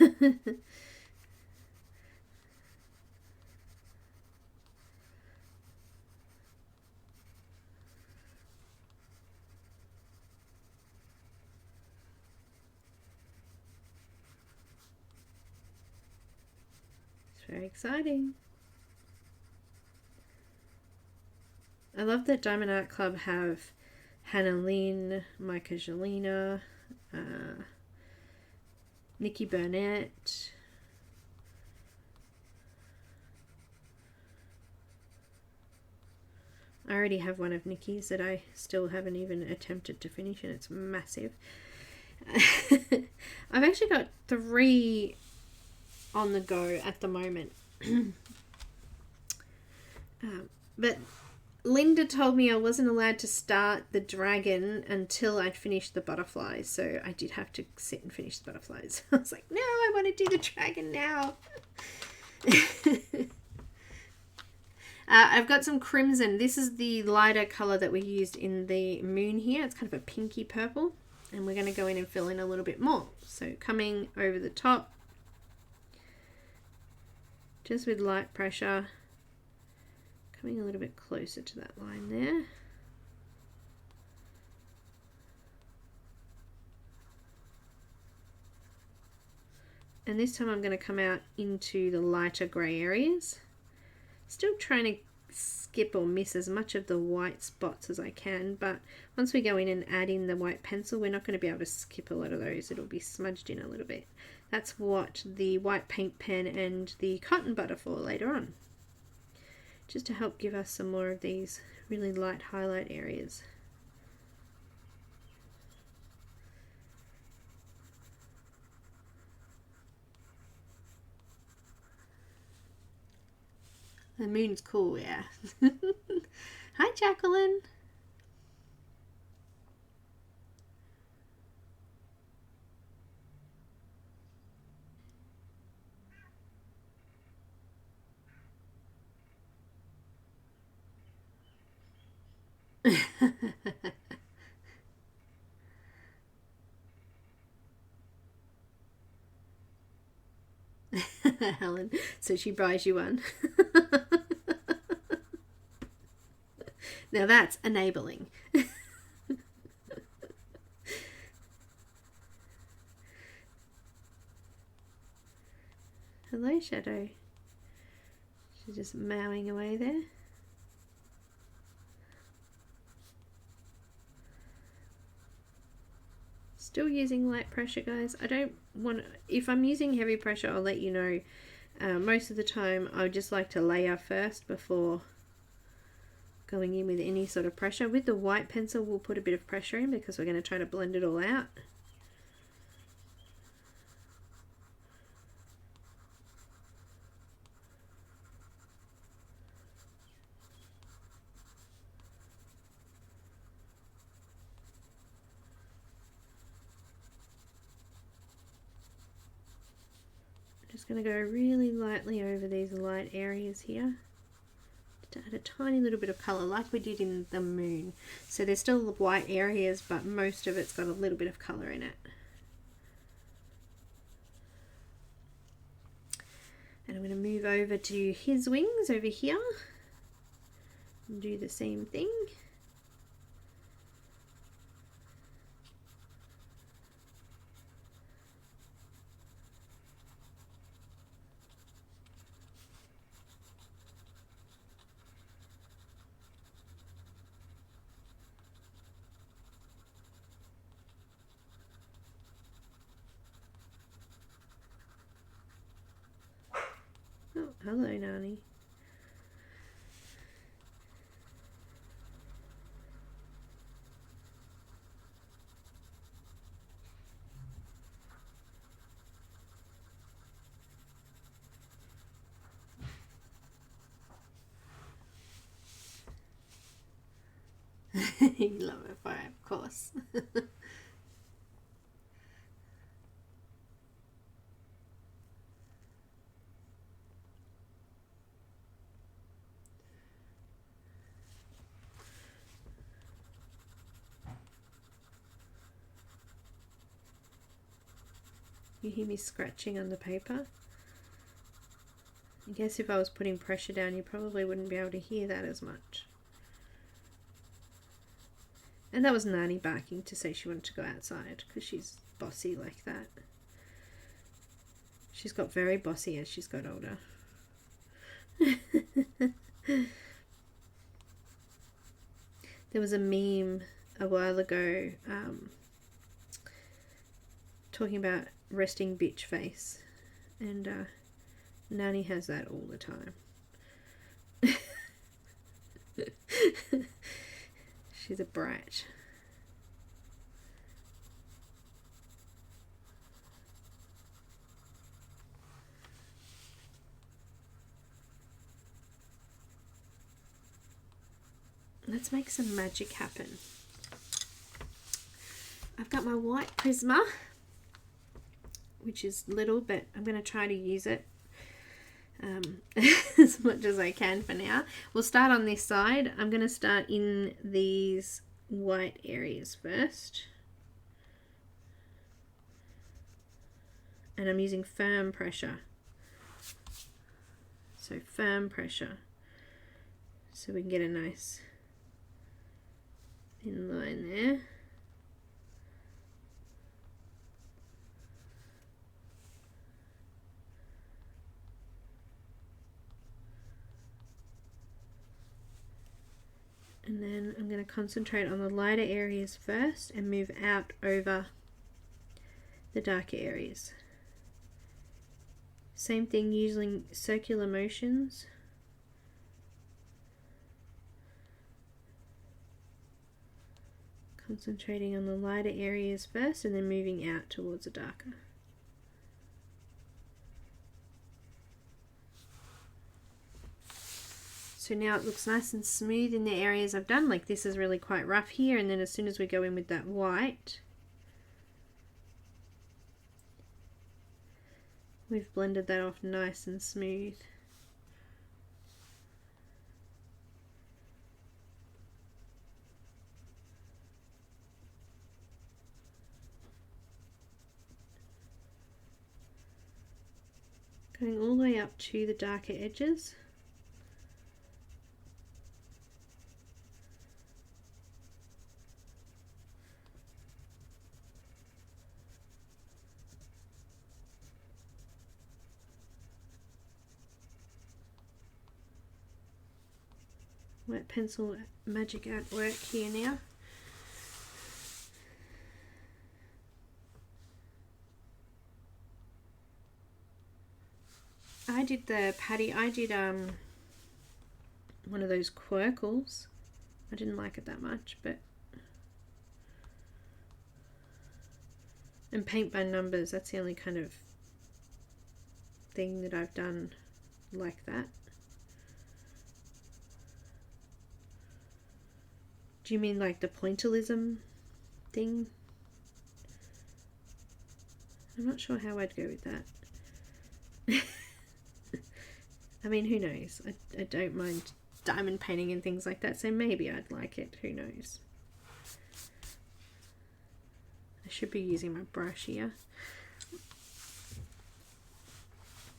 very exciting. I love that Diamond Art Club have Hannah Lynn, Micah Jelena, Nikki Burnett, I already have one of Nikki's that I still haven't even attempted to finish, and it's massive. I've actually got 3 on the go at the moment. But Linda told me I wasn't allowed to start the dragon until I'd finished the butterflies, so I did have to sit and finish the butterflies. I was like, no, I want to do the dragon now. I've got some crimson. This is the lighter colour that we used in the moon here. It's kind of a pinky purple. And we're going to go in and fill in a little bit more. So coming over the top, just with light pressure, coming a little bit closer to that line there. And this time I'm going to come out into the lighter grey areas. Still trying to skip or miss as much of the white spots as I can, but once we go in and add in the white pencil, we're not going to be able to skip a lot of those. It'll be smudged in a little bit. That's what the white paint pen and the cotton bud are for later on, just to help give us some more of these really light highlight areas. The moon's cool, yeah. Hi, Jacqueline. Helen, so she buys you one. Now that's enabling. Hello, Shadow. She's just mowing away there. Still using light pressure, guys. I don't want, if I'm using heavy pressure, I'll let you know. Most of the time I just like to layer first before going in with any sort of pressure. With the white pencil we'll put a bit of pressure in because we're going to try to blend it all out. Just going to go really lightly over these light areas here to add a tiny little bit of colour like we did in the moon. So there's still white areas, but most of it's got a little bit of colour in it. And I'm going to move over to his wings over here and do the same thing. Oh, hello, Nani. You love it, fire, of course. You hear me scratching on the paper? I guess if I was putting pressure down, you probably wouldn't be able to hear that as much. And that was Nani barking to say she wanted to go outside because she's bossy like that. She's got very bossy as she's got older. There was a meme a while ago talking about resting bitch face, and Nani has that all the time. She's a brat. Let's make some magic happen. I've got my white Prisma, which is little, but I'm going to try to use it as much as I can for now. We'll start on this side. I'm going to start in these white areas first. And I'm using firm pressure. So firm pressure. So we can get a nice thin line there. And then I'm going to concentrate on the lighter areas first and move out over the darker areas. Same thing, using circular motions. Concentrating on the lighter areas first and then moving out towards the darker. So now it looks nice and smooth in the areas I've done. Like this is really quite rough here, and then as soon as we go in with that white, we've blended that off nice and smooth. Going all the way up to the darker edges. Wet pencil magic at work here now. I did the patty, I did one of those quirkles. I didn't like it that much, but and paint by numbers, that's the only kind of thing that I've done like that. Do you mean like the pointillism thing? I'm not sure how I'd go with that. I mean, who knows? I don't mind diamond painting and things like that, so maybe I'd like it. Who knows? I should be using my brush here.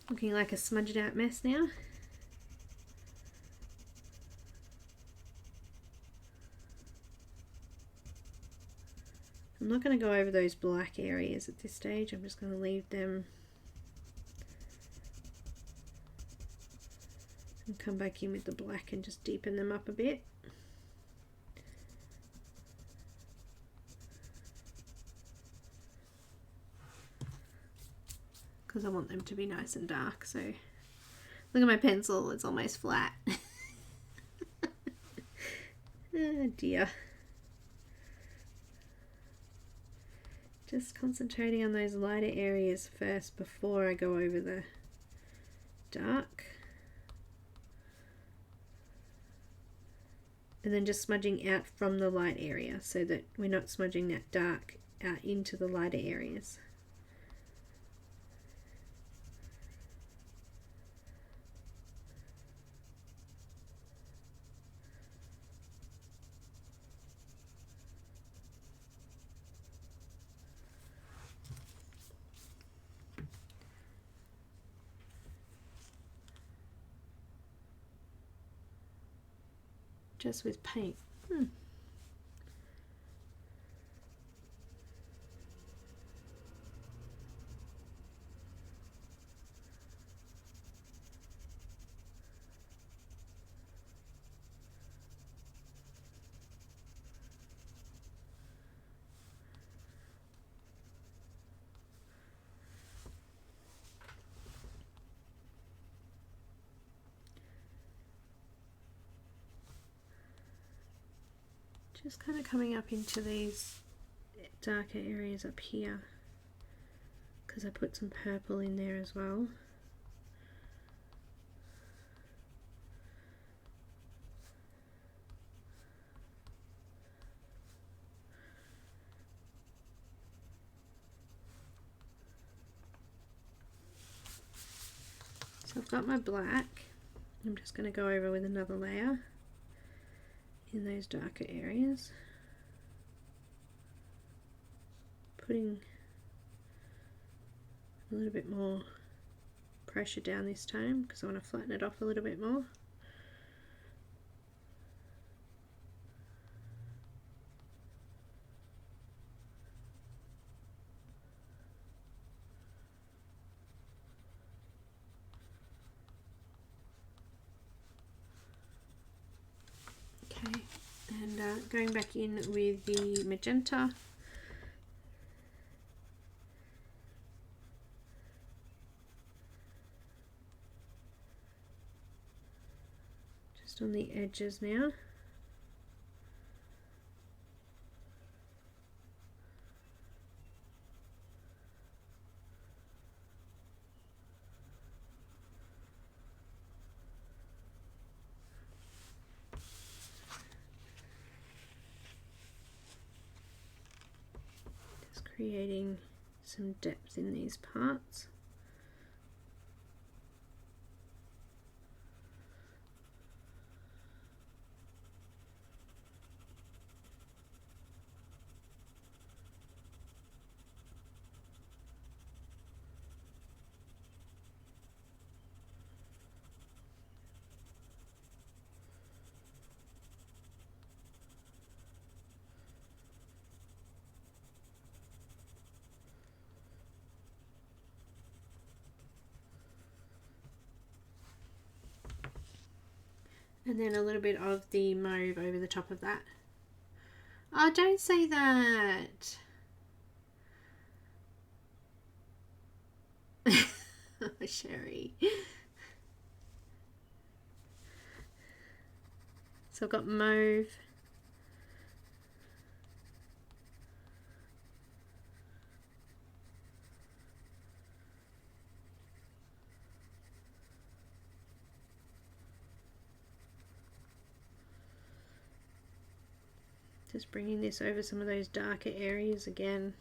Looking like a smudged out mess now. I'm not going to go over those black areas at this stage. I'm just going to leave them and come back in with the black and just deepen them up a bit. Because I want them to be nice and dark. So look at my pencil, it's almost flat. Oh dear. Just concentrating on those lighter areas first before I go over the dark. And then just smudging out from the light area so that we're not smudging that dark out into the lighter areas. Just with paint. Just kind of coming up into these darker areas up here because I put some purple in there as well. So So I've got my black. I'm just going to go over with another layer in those darker areas. Putting a little bit more pressure down this time because I want to flatten it off a little bit more. Okay, and going back in with the magenta. Just on the edges now. Creating some depth in these parts. And then a little bit of the mauve over the top of that. Oh, don't say that. Sherry. So I've got mauve. Just bringing this over some of those darker areas again.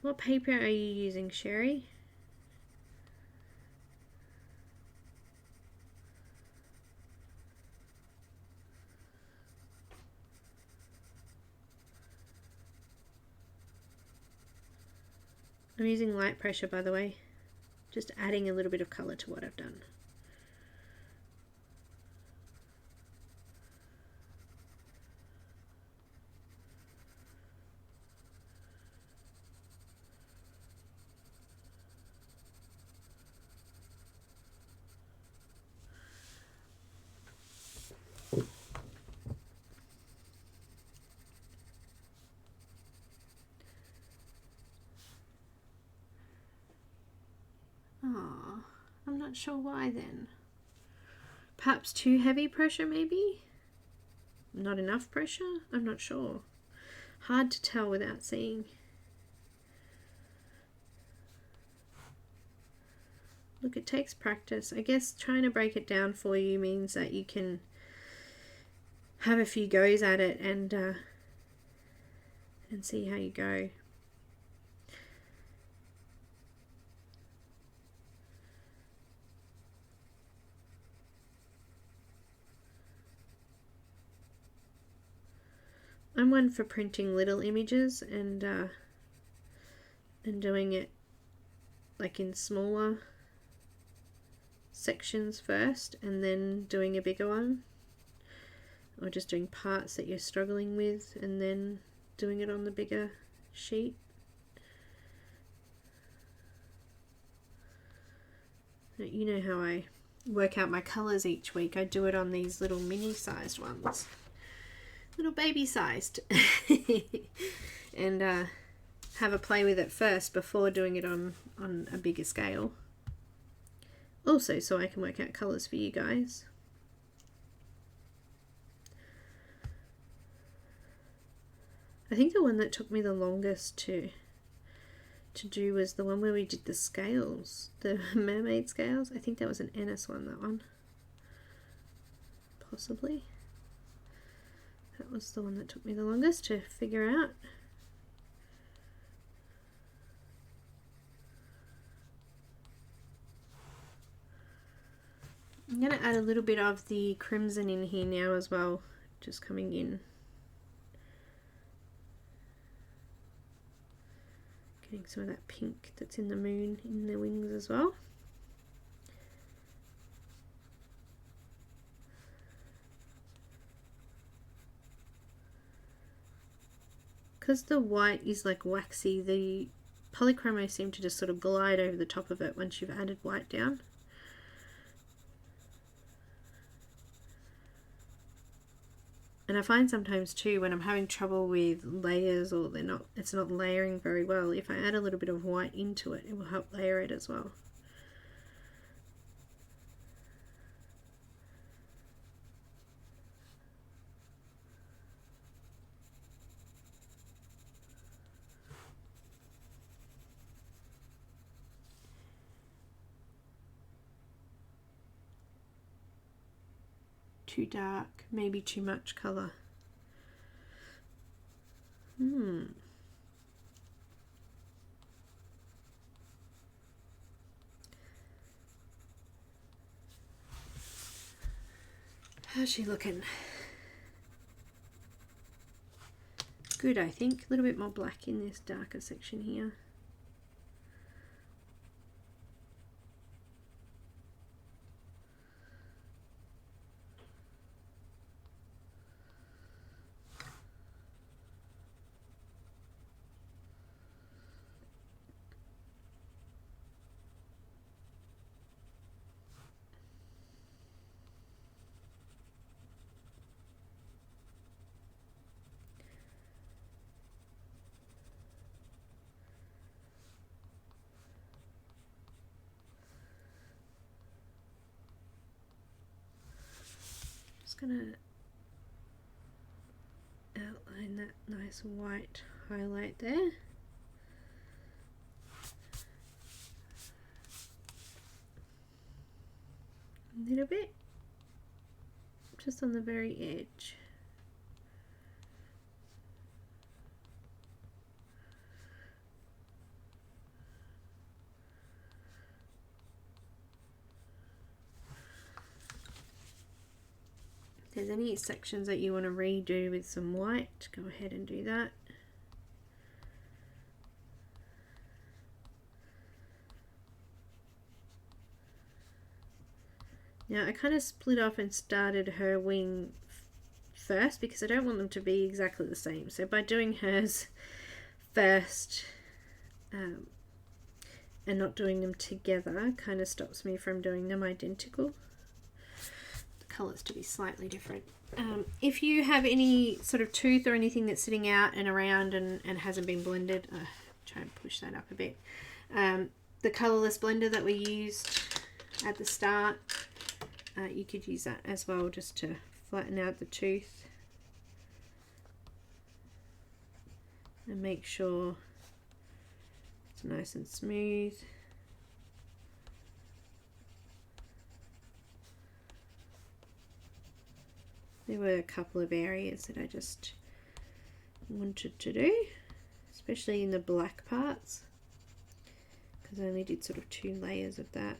What paper are you using, Sherry? I'm using light pressure, by the way, just adding a little bit of colour to what I've done. Oh, I'm not sure why then. Perhaps too heavy pressure maybe? Not enough pressure? I'm not sure. Hard to tell without seeing. Look, it takes practice. I guess trying to break it down for you means that you can have a few goes at it and see how you go. I'm one for printing little images and doing it like in smaller sections first and then doing a bigger one, or just doing parts that you're struggling with and then doing it on the bigger sheet. You know how I work out my colours each week. I do it on these little mini sized ones, little baby sized, and have a play with it first before doing it on a bigger scale. Also so I can work out colours for you guys. I think the one that took me the longest to do was the one where we did the scales, the mermaid scales. I think that was an Ennis one, that one. Possibly. That was the one that took me the longest to figure out. I'm going to add a little bit of the crimson in here now as well, just coming in. Getting some of that pink that's in the moon in the wings as well. Because the white is like waxy, the Polychromos seem to just sort of glide over the top of it once you've added white down. And I find sometimes too when I'm having trouble with layers or it's not layering very well, if I add a little bit of white into it, it will help layer it as well. Too dark, maybe too much colour. How's she looking? Good, I think. A little bit more black in this darker section here. Just gonna outline that nice white highlight there. A little bit, just on the very edge. If there's any sections that you want to redo with some white, go ahead and do that. Now I kind of split off and started her wing first because I don't want them to be exactly the same. So by doing hers first and not doing them together kind of stops me from doing them identical. Colours to be slightly different. If you have any sort of tooth or anything that's sitting out and around and hasn't been blended, try and push that up a bit. The colourless blender that we used at the start, you could use that as well just to flatten out the tooth and make sure it's nice and smooth. There were a couple of areas that I just wanted to do, especially in the black parts, because I only did sort of 2 layers of that.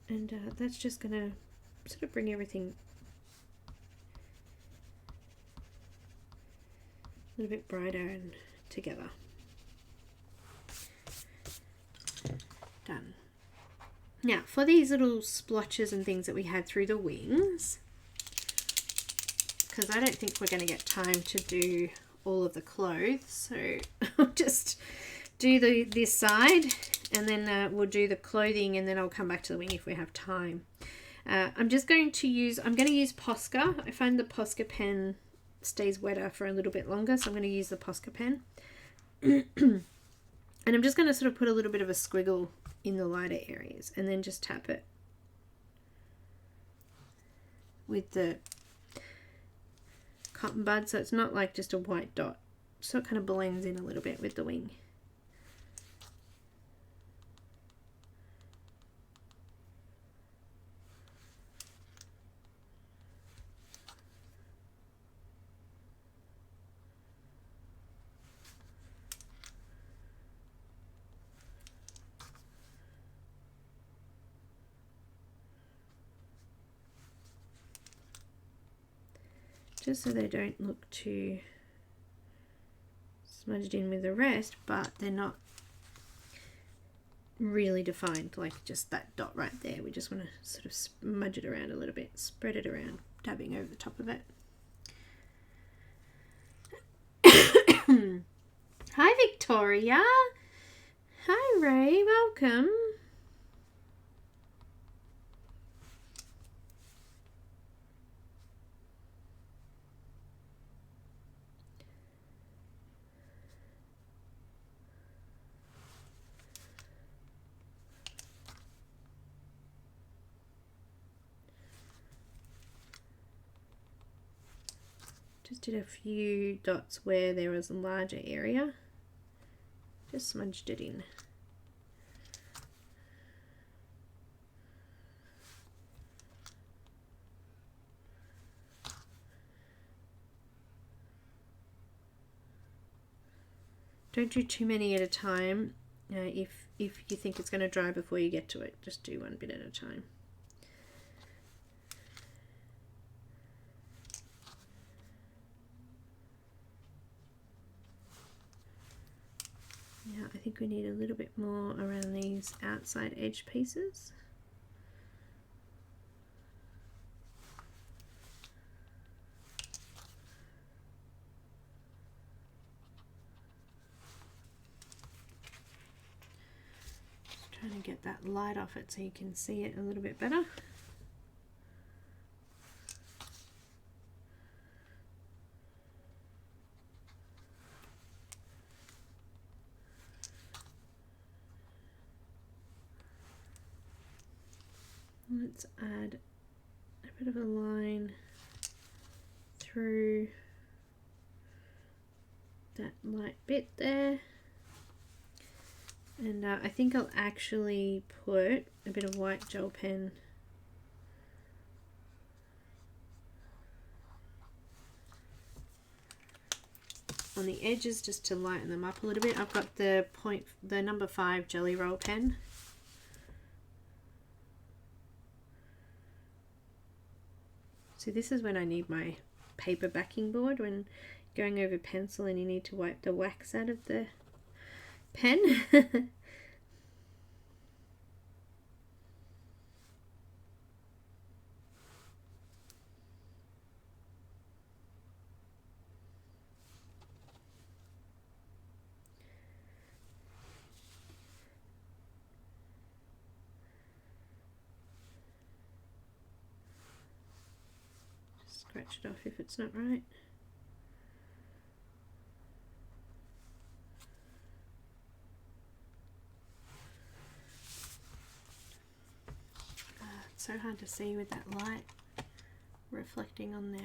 And that's just going to sort of bring everything a little bit brighter and together. Done. Now for these little splotches and things that we had through the wings, because I don't think we're going to get time to do all of the clothes, so I'll just do this side and then we'll do the clothing, and then I'll come back to the wing if we have time. I'm going to use Posca. I find the Posca pen stays wetter for a little bit longer, so I'm going to use the Posca pen. And I'm just going to sort of put a little bit of a squiggle in the lighter areas and then just tap it with the cotton bud, so it's not like just a white dot, so it kind of blends in a little bit with the wing. just so they don't look too smudged in with the rest, but they're not really defined, like just that dot right there. We just want to sort of smudge it around a little bit, spread it around, dabbing over the top of it. Hi Victoria. Hi Ray, welcome. Just did a few dots where there was a larger area. Just smudged it in. Don't do too many at a time. If you think it's going to dry before you get to it, just do one bit at a time. Now I think we need a little bit more around these outside edge pieces. Just trying to get that light off it so you can see it a little bit better. Let's add a bit of a line through that light bit there, and I think I'll actually put a bit of white gel pen on the edges just to lighten them up a little bit. I've got the number 5 Jelly Roll pen. So this is when I need my paper backing board, when going over pencil and you need to wipe the wax out of the pen. Scratch it off if it's not right. It's so hard to see with that light reflecting on there.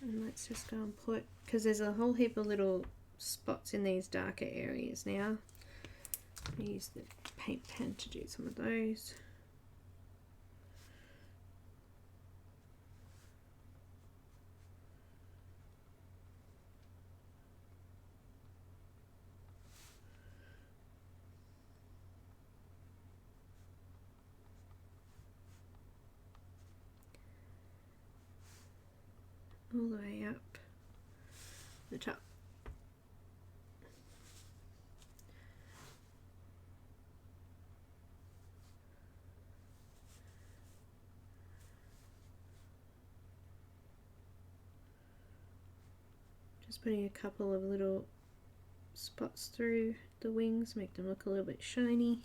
And let's just go and put, because there's a whole heap of little spots in these darker areas now. I use the paint pen to do some of those. All the way up the top. Just putting a couple of little spots through the wings, make them look a little bit shiny.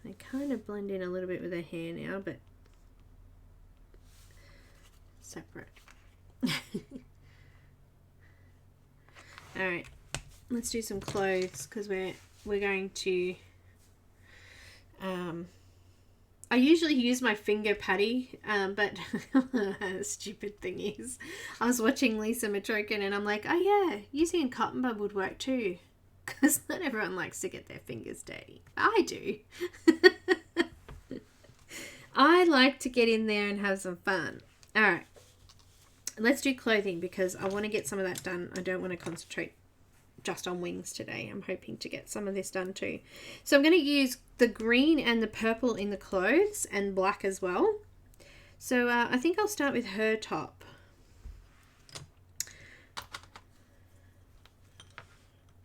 They kind of blend in a little bit with her hair now, but separate. Alright, let's do some clothes, because we're going to I usually use my finger putty, but the stupid thing is, I was watching Lisa Matrokin and I'm like, oh yeah, using a cotton bud would work too, because not everyone likes to get their fingers dirty. I do. I like to get in there and have some fun. Alright, let's do clothing because I want to get some of that done. I don't want to concentrate just on wings today. I'm hoping to get some of this done too. So I'm going to use the green and the purple in the clothes and black as well. So I think I'll start with her top.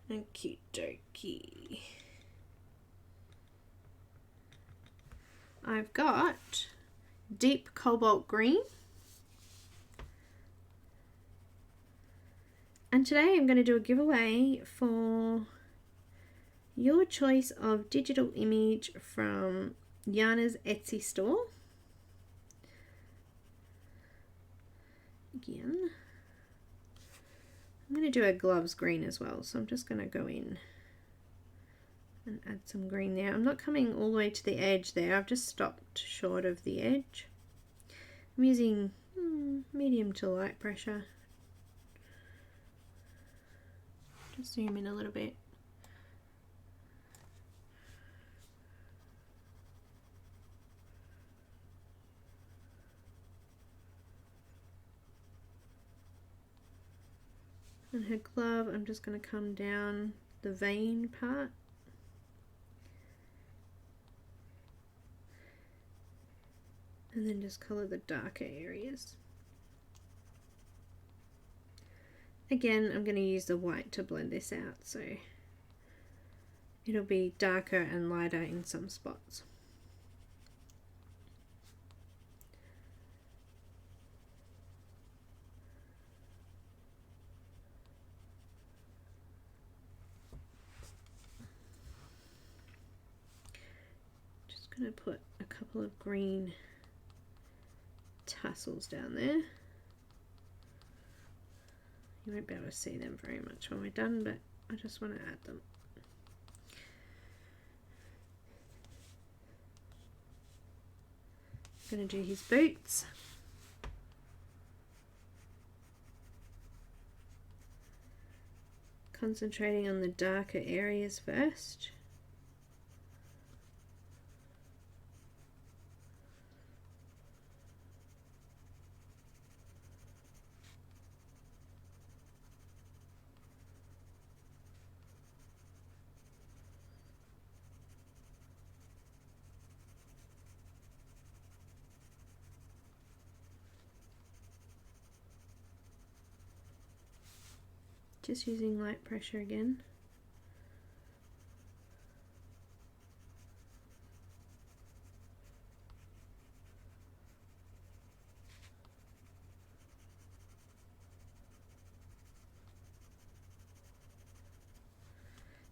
Okie dokie. I've got deep cobalt green. And today I'm going to do a giveaway for your choice of digital image from Janna's Etsy store. Again, I'm going to do a gloves green as well, so I'm just going to go in and add some green there. I'm not coming all the way to the edge there, I've just stopped short of the edge. I'm using medium to light pressure. Just zoom in a little bit. And her glove, I'm just going to come down the vein part. And then just colour the darker areas. Again, I'm going to use the white to blend this out, so it'll be darker and lighter in some spots. Just going to put a couple of green tassels down there. You won't be able to see them very much when we're done, but I just want to add them. I'm going to do his boots. Concentrating on the darker areas first. Just using light pressure again.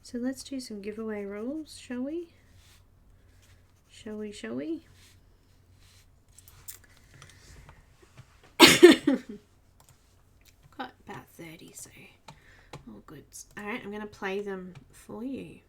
So let's do some giveaway rules, shall we? Shall we, shall we? Got about 30, so all goods. Alright, I'm going to play them for you.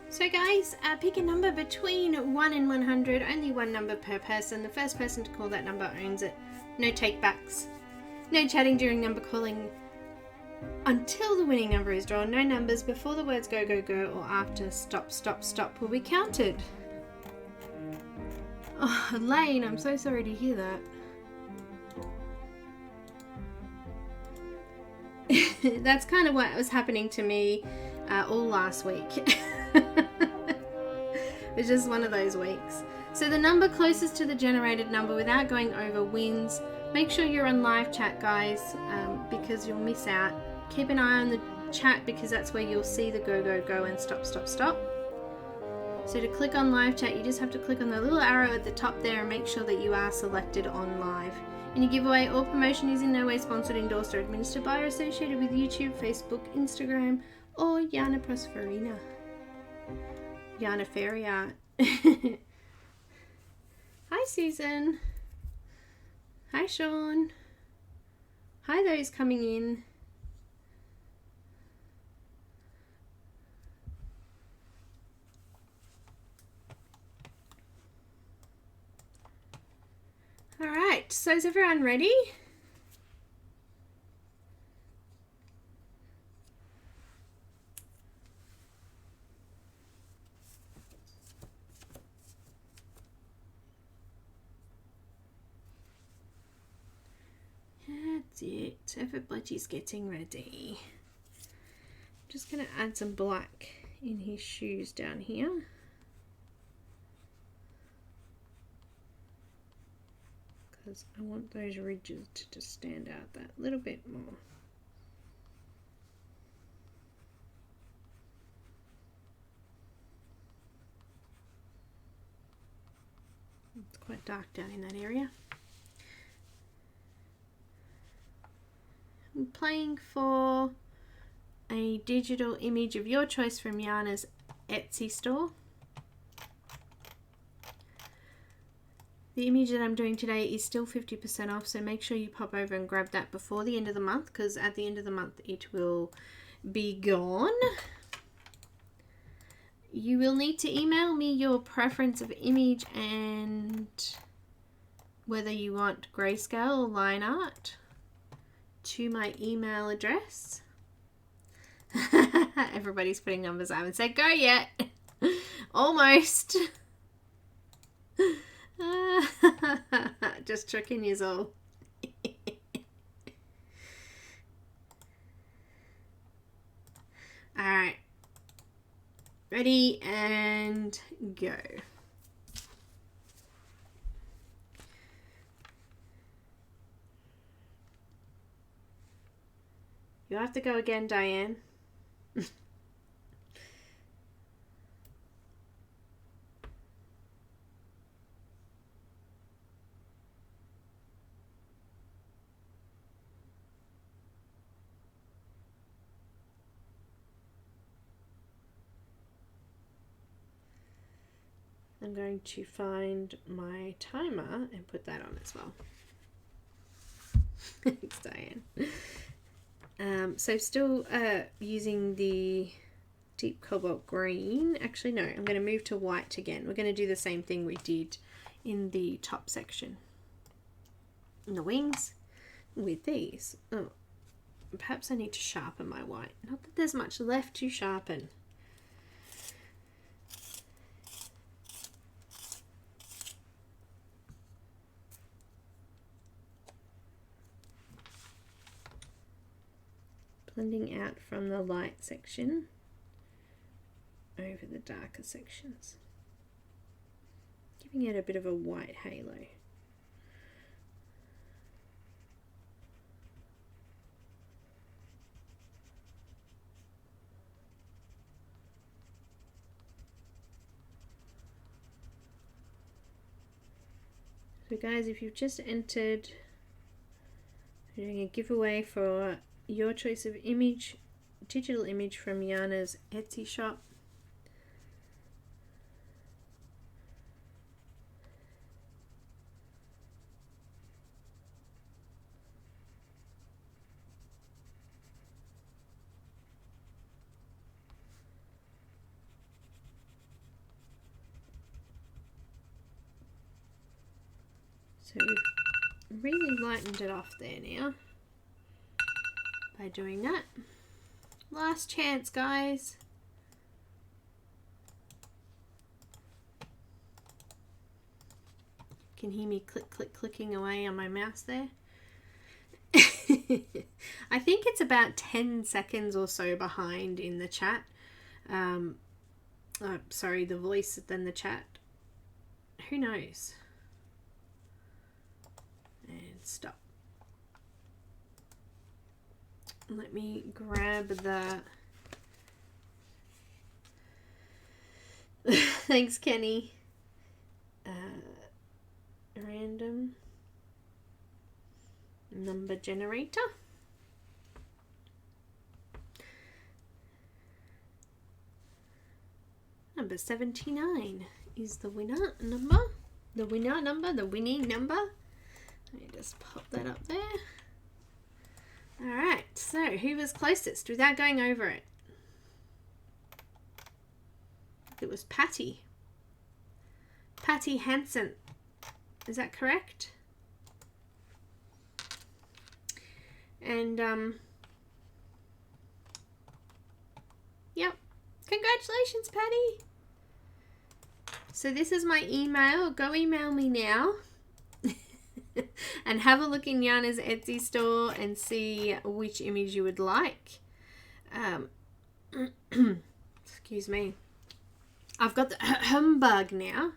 So guys, pick a number between 1 and 100, only one number per person. The first person to call that number owns it. No takebacks, no chatting during number calling until the winning number is drawn. No numbers before the words go, go, go or after stop, stop, stop will be counted. Oh, Lane, I'm so sorry to hear that. That's kind of what was happening to me all last week. It's just one of those weeks. So the number closest to the generated number without going over wins. Make sure you're on live chat, guys, because you'll miss out. Keep an eye on the chat because that's where you'll see the go, go, go and stop, stop, stop. So to click on live chat, you just have to click on the little arrow at the top there and make sure that you are selected on live. Any giveaway or promotion is in no way sponsored, endorsed or administered by or associated with YouTube, Facebook, Instagram or Janna Prosvirina. Janna Fairy Art. Hi Susan. Hi Sean. Hi those coming in. Alright, so is everyone ready? That's it. Everybody's getting ready. I'm just going to add some black in his shoes down here. Because I want those ridges to just stand out that little bit more. It's quite dark down in that area. I'm playing for a digital image of your choice from Janna's Etsy store. The image that I'm doing today is still 50% off, so make sure you pop over and grab that before the end of the month, because at the end of the month it will be gone. You will need to email me your preference of image and whether you want grayscale or line art to my email address. Everybody's putting numbers. I haven't said go yet. Almost. Just tricking yous all. Alright. Ready and go. You have to go again, Diane. I'm going to find my timer and put that on as well. Thanks, Diane. So still using the deep cobalt green. Actually, no, I'm going to move to white again. We're going to do the same thing we did in the top section. And the wings with these. Oh, perhaps I need to sharpen my white. Not that there's much left to sharpen. Blending out from the light section over the darker sections, giving it a bit of a white halo. So guys, if you've just entered, we're doing a giveaway for your choice of image, digital image from Janna's Etsy shop. So we've really lightened it off there now. By doing that. Last chance, guys. Can hear me click, click, clicking away on my mouse there. I think it's about 10 seconds or so behind in the chat. Oh, sorry, the voice than the chat. Who knows? And stop. Let me grab the... Thanks, Kenny. Random number generator. Number 79 is the winner number. The winner number, the winning number. Let me just pop that up there. Alright, so who was closest without going over it? It was Patty. Patty Hansen. Is that correct? And, yep. Congratulations, Patty. So this is my email. Go email me now. And have a look in Janna's Etsy store and see which image you would like. Excuse me. I've got the humbug now.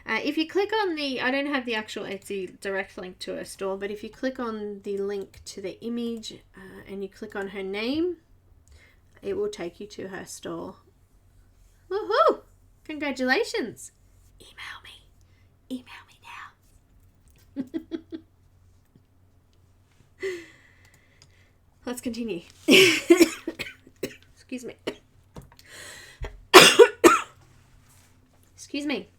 If you click on the, I don't have the actual Etsy direct link to her store, but if you click on the link to the image and you click on her name, it will take you to her store. Woohoo! Congratulations! Email me. Email me now. Let's continue. Excuse me. Excuse me.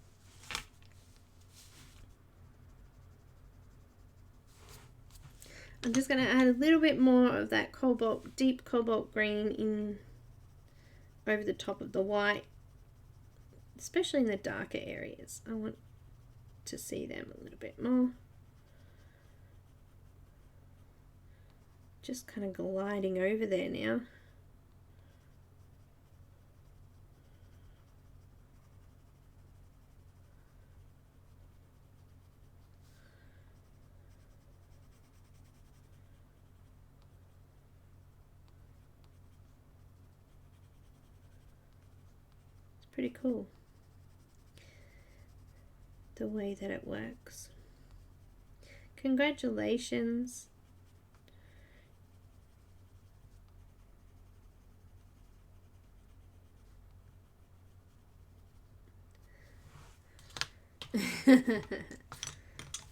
I'm just going to add a little bit more of that cobalt, deep cobalt green in over the top of the white, especially in the darker areas. I want to see them a little bit more. Just kind of gliding over there now. Pretty cool the way that it works. Congratulations.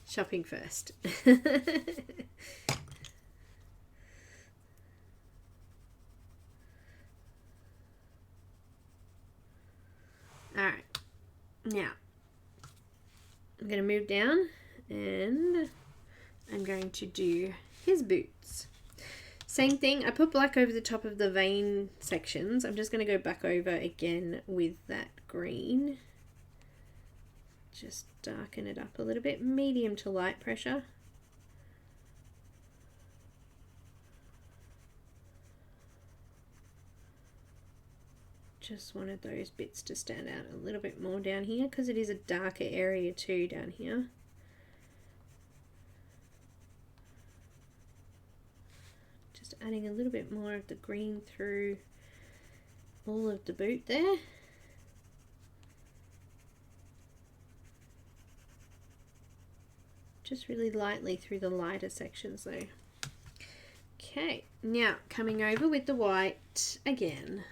Shopping first. Alright, now I'm going to move down and I'm going to do his boots. Same thing, I put black over the top of the vein sections. I'm just going to go back over again with that green. Just darken it up a little bit, medium to light pressure. Just wanted those bits to stand out a little bit more down here because it is a darker area too down here. Just adding a little bit more of the green through all of the boot there. Just really lightly through the lighter sections though. Okay, now coming over with the white again.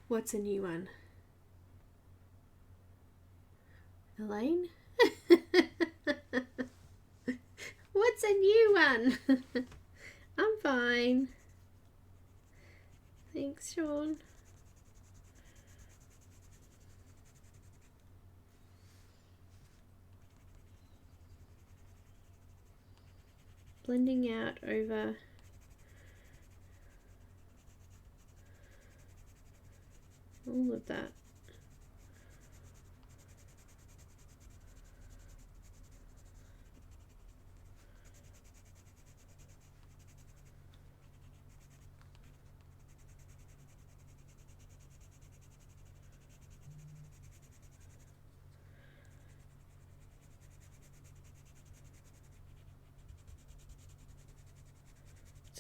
What's a new one? Elaine? What's a new one? I'm fine. Thanks, Sean. Blending out over all of that.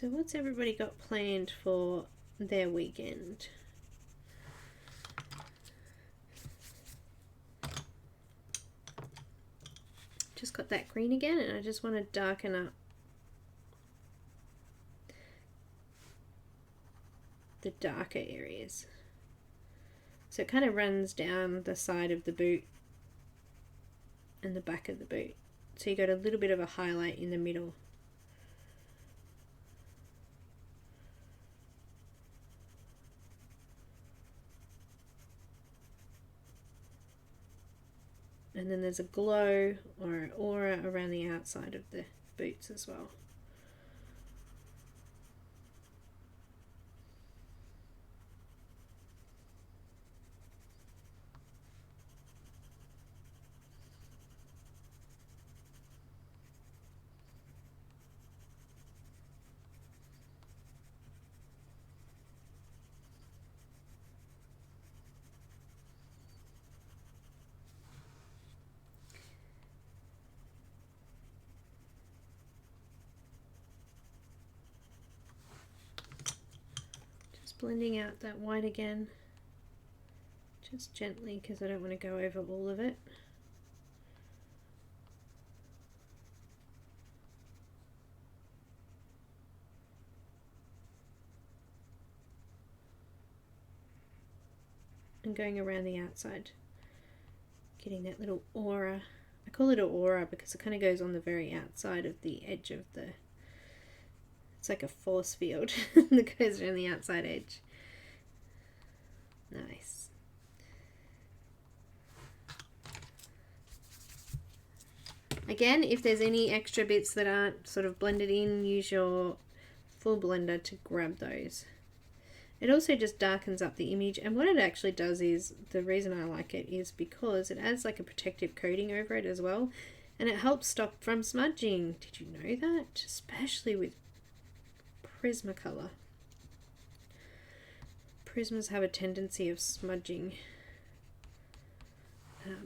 So what's everybody got planned for their weekend? Just got that green again, and I just want to darken up the darker areas. So it kind of runs down the side of the boot and the back of the boot. So you got a little bit of a highlight in the middle. And then there's a glow or an aura around the outside of the boots as well. Blending out that white again, just gently because I don't want to go over all of it. And going around the outside, getting that little aura. I call it an aura because it kind of goes on the very outside of the edge of the, it's like a force field that goes around the outside edge. Nice. Again, if there's any extra bits that aren't sort of blended in, use your full blender to grab those. It also just darkens up the image, and what it actually does is, the reason I like it is because it adds like a protective coating over it as well, and it helps stop from smudging. Did you know that? Especially with Prismacolor. Prismas have a tendency of smudging.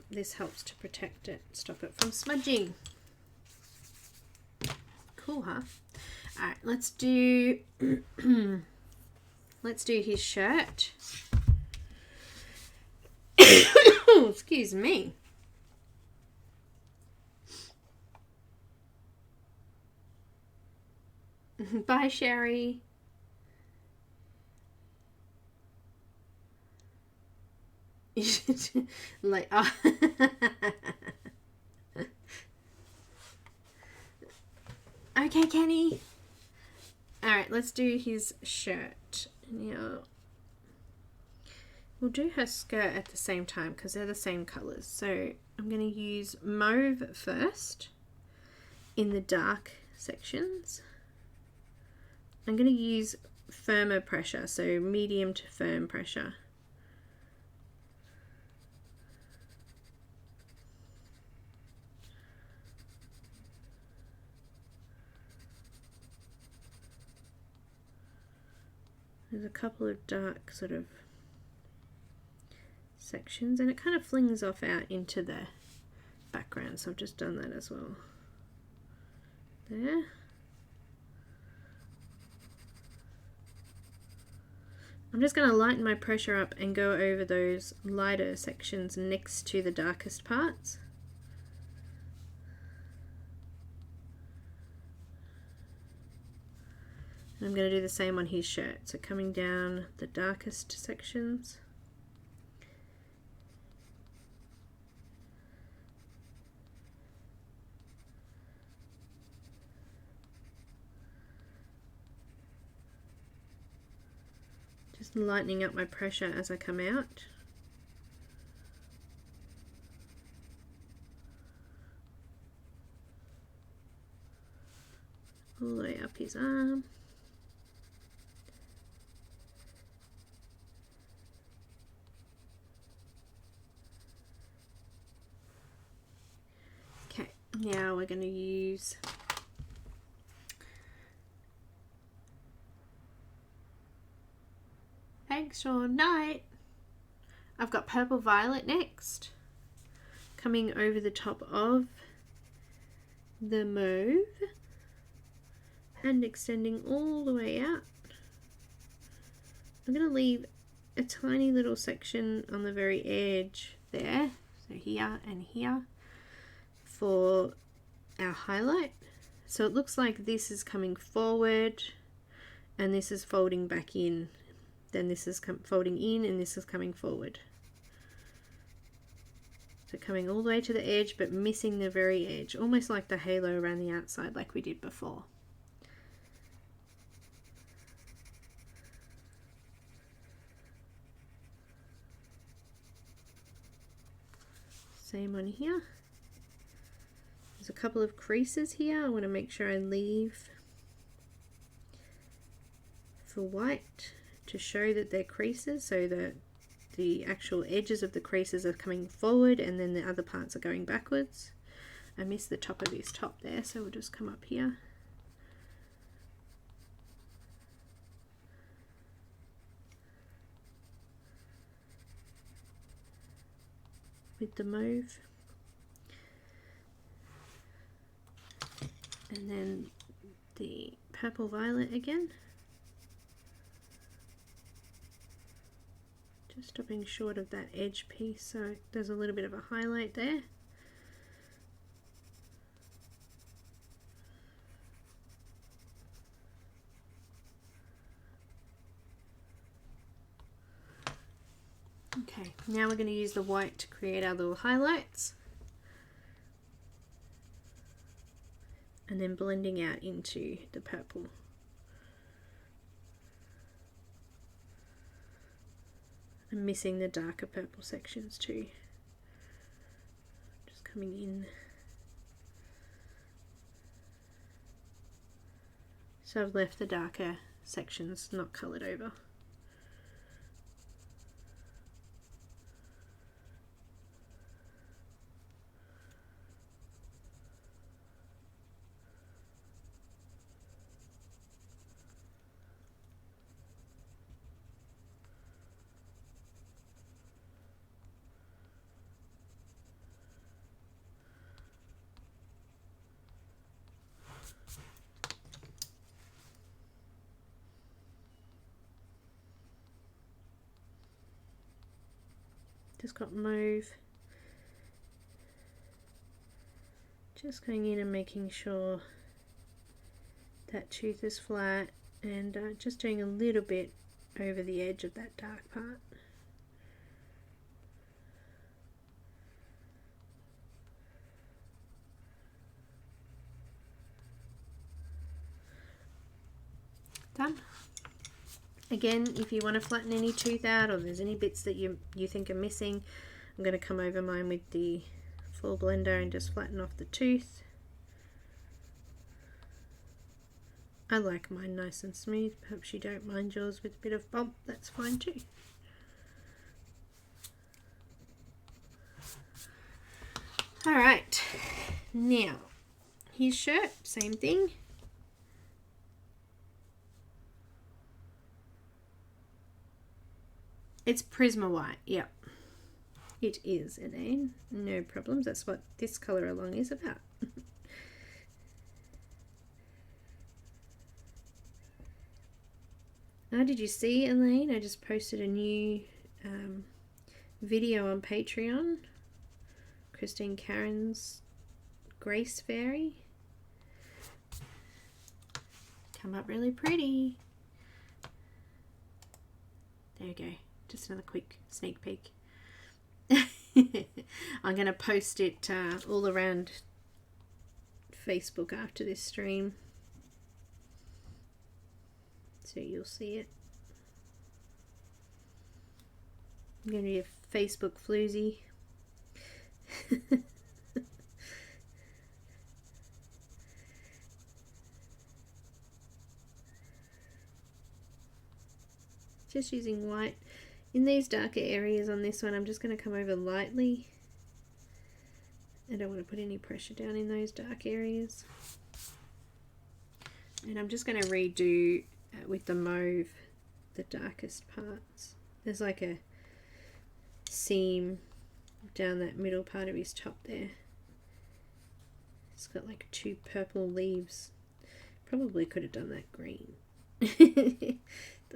This helps to protect it, stop it from smudging. Cool, huh? All right, let's do let's do his shirt. Excuse me. Bye, Sherry. Like, oh. Okay, Kenny. All right, let's do his shirt. Now, we'll do her skirt at the same time because they're the same colors. So I'm going to use mauve first in the dark sections. I'm going to use firmer pressure, so medium to firm pressure. There's a couple of dark sort of sections, and it kind of flings off out into the background, so I've just done that as well. There. I'm just going to lighten my pressure up and go over those lighter sections next to the darkest parts. And I'm going to do the same on his shirt, so coming down the darkest sections. Just lightening up my pressure as I come out. All the way up his arm. Okay, now we're going to use Sean Night. I've got Purple Violet next, coming over the top of the mauve, and extending all the way out. I'm going to leave a tiny little section on the very edge there, so here and here, for our highlight. So it looks like this is coming forward and this is folding back in, then this is folding in and this is coming forward. So coming all the way to the edge but missing the very edge, almost like the halo around the outside like we did before. Same on here. There's a couple of creases here. I want to make sure I leave for white to show that they're creases, so that the actual edges of the creases are coming forward and then the other parts are going backwards. I missed the top of his top there, so we'll just come up here. With the mauve. And then the purple violet again. Just stopping short of that edge piece, so there's a little bit of a highlight there. Okay, now we're going to use the white to create our little highlights. And then blending out into the purple. I'm missing the darker purple sections too. Just coming in. So I've left the darker sections not coloured over. Just got mauve. Just going in and making sure that tooth is flat, and just doing a little bit over the edge of that dark part. Done. Again, if you want to flatten any tooth out, or there's any bits that you think are missing, I'm going to come over mine with the full blender and just flatten off the tooth. I like mine nice and smooth. Perhaps you don't mind yours with a bit of bump, that's fine too. Alright, now his shirt, same thing. It's Prisma White, yep. It is, Elaine. No problems. That's what this colour along is about. Now, did you see, Elaine? I just posted a new video on Patreon. Christine Caran's Grace Fairy. Come up really pretty. There you go. Just another quick sneak peek. I'm going to post it all around Facebook after this stream, so you'll see it. I'm going to be a Facebook floozy. Just using white. In these darker areas on this one, I'm just going to come over lightly. I don't want to put any pressure down in those dark areas. And I'm just going to redo with the mauve the darkest parts. There's like a seam down that middle part of his top there. It's got like two purple leaves Probably could have done that green.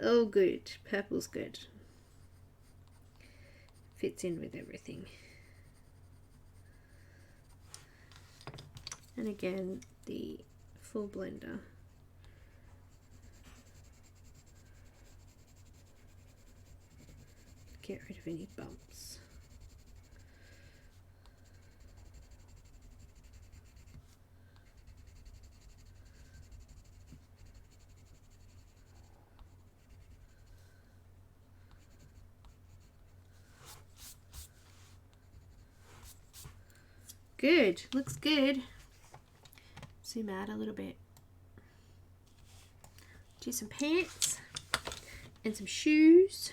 Oh, good. Purple's good. Fits in with everything. And again, the full blender. Get rid of any bumps. Good, looks good. Zoom out a little bit. Do some pants and some shoes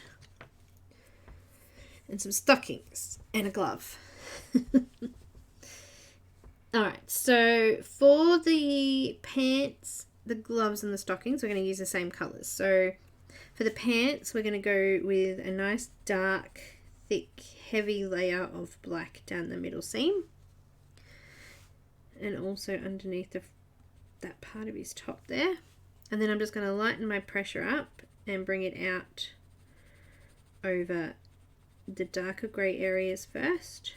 and some stockings and a glove. Alright, so for the pants, the gloves and the stockings, we're going to use the same colours. So for the pants, we're going to go with a nice dark, thick, heavy layer of black down the middle seam. And also underneath that part of his top there. And then I'm just going to lighten my pressure up and bring it out over the darker grey areas first.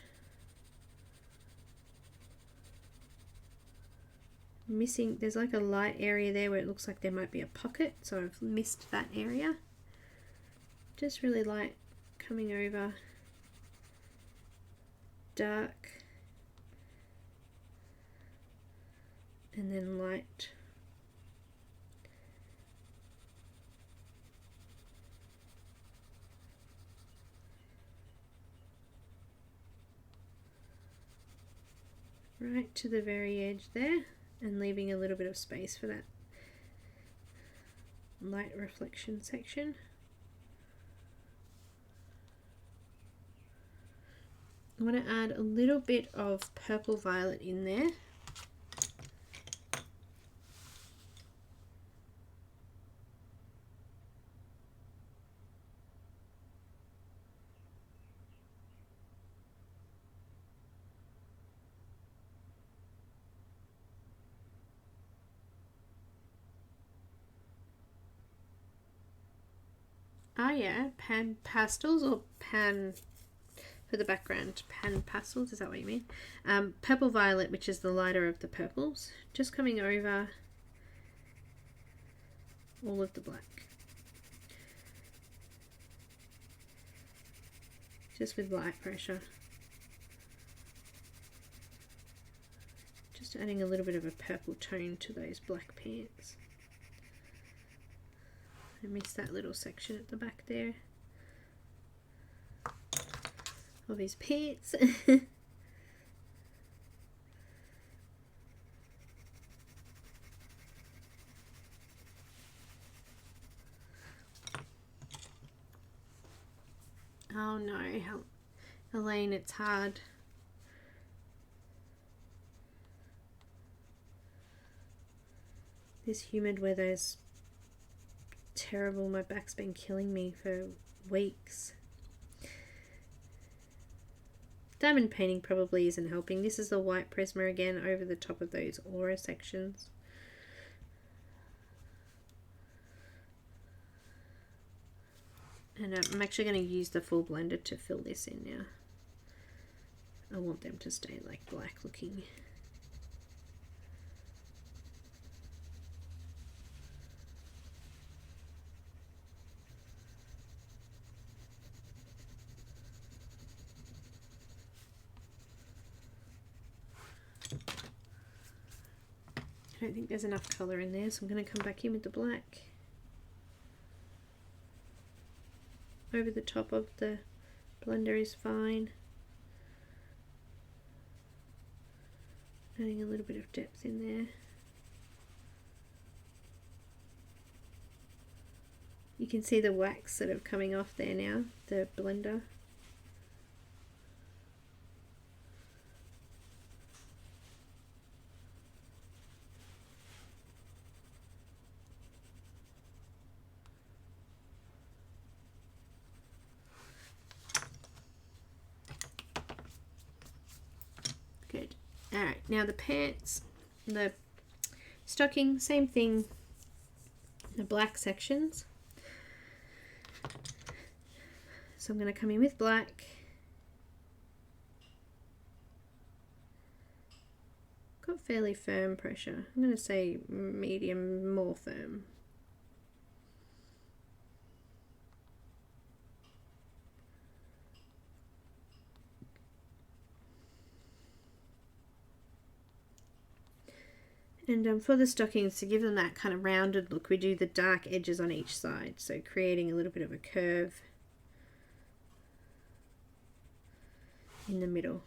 Missing, there's like a light area there where it looks like there might be a pocket, so I've missed that area. Just really light coming over dark. And then light. Right to the very edge there, and leaving a little bit of space for that light reflection section. I want to add a little bit of purple violet in there. Oh yeah, PanPastels or Pan for the background. PanPastels, is that what you mean? Purple violet, which is the lighter of the purples, just coming over all of the black. Just with light pressure. Just adding a little bit of a purple tone to those black pants. I missed that little section at the back there of his pants. Oh no, Elaine, it's hard. This humid weather's terrible. My back's been killing me for weeks. Diamond painting probably isn't helping. This is the white Prisma again over the top of those aura sections. And I'm actually going to use the full blender to fill this in now. I want them to stay like black looking. I don't think there's enough colour in there, so I'm going to come back in with the black over the top of the blender is fine. Adding a little bit of depth in there. You can see the wax sort of coming off there now, the blender. Good. Alright, now the pants, the Stocking, same thing, the black sections. So I'm going to come in with black. Got fairly firm pressure. I'm going to say medium, more firm. And for the stockings, to give them that kind of rounded look, we do the dark edges on each side, so creating a little bit of a curve in the middle.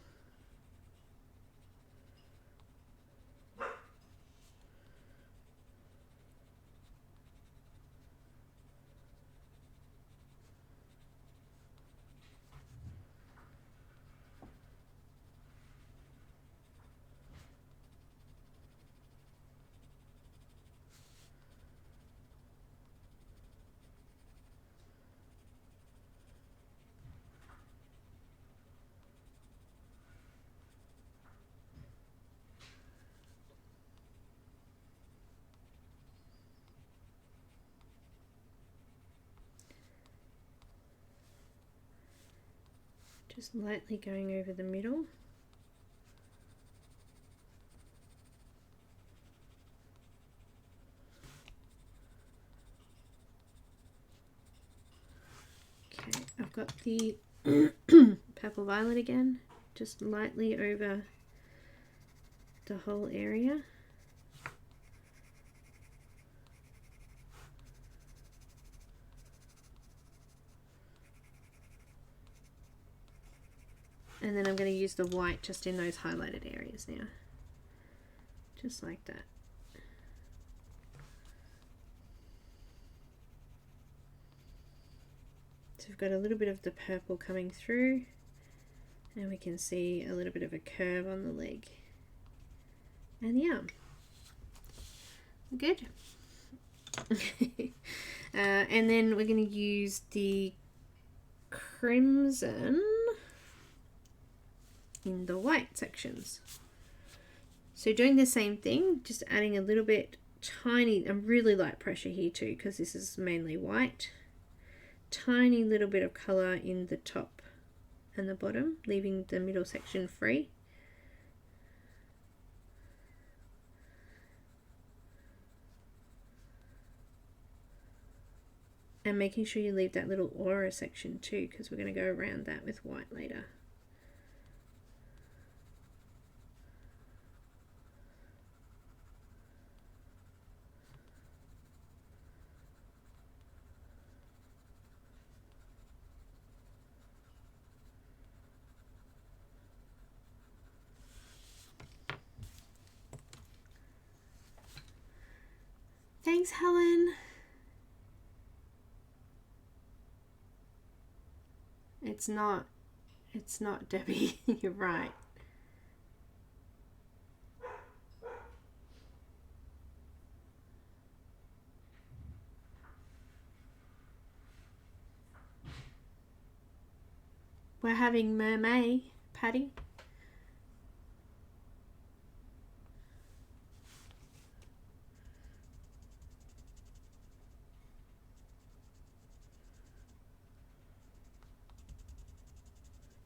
Just lightly going over the middle. Okay, I've got the purple violet again, just lightly over the whole area. And then I'm going to use the white just in those highlighted areas now. Just like that. So we've got a little bit of the purple coming through, and we can see a little bit of a curve on the leg and the arm. Good. And then we're going to use the crimson in the white sections. So doing the same thing, just adding a little bit, tiny and really light pressure here too, because this is mainly white. Tiny little bit of color in the top and the bottom, leaving the middle section free. And making sure you leave that little aura section too, because we're going to go around that with white later. Thanks, Helen. It's not Debbie. You're right. We're having mermaid, Patty.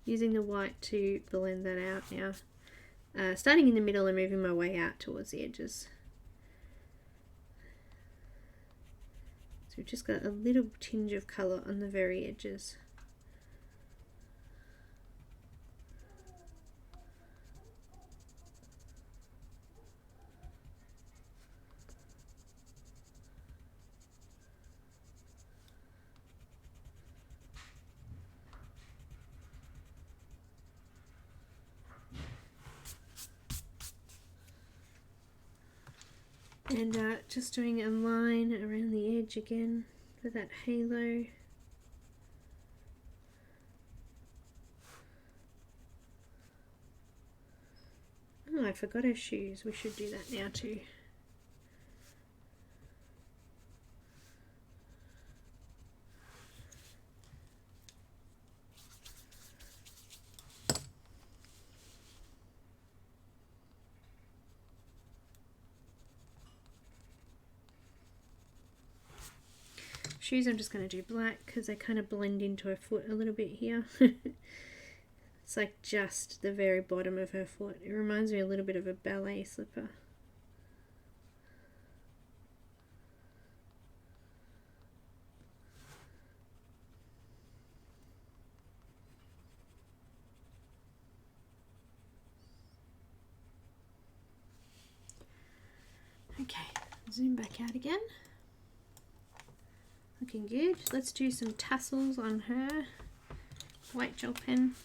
Using the white to blend that out now. Starting in the middle and moving my way out towards the edges. So we've just got a little tinge of colour on the very edges. And just doing a line around the edge again for that halo. Oh, I forgot her shoes. We should do that now too. Shoes I'm just going to do black because they kind of blend into her foot a little bit here. It's like just the very bottom of her foot. It reminds me a little bit of a ballet slipper. Okay, zoom back out again. Looking good. Let's do some tassels on her white gel pen.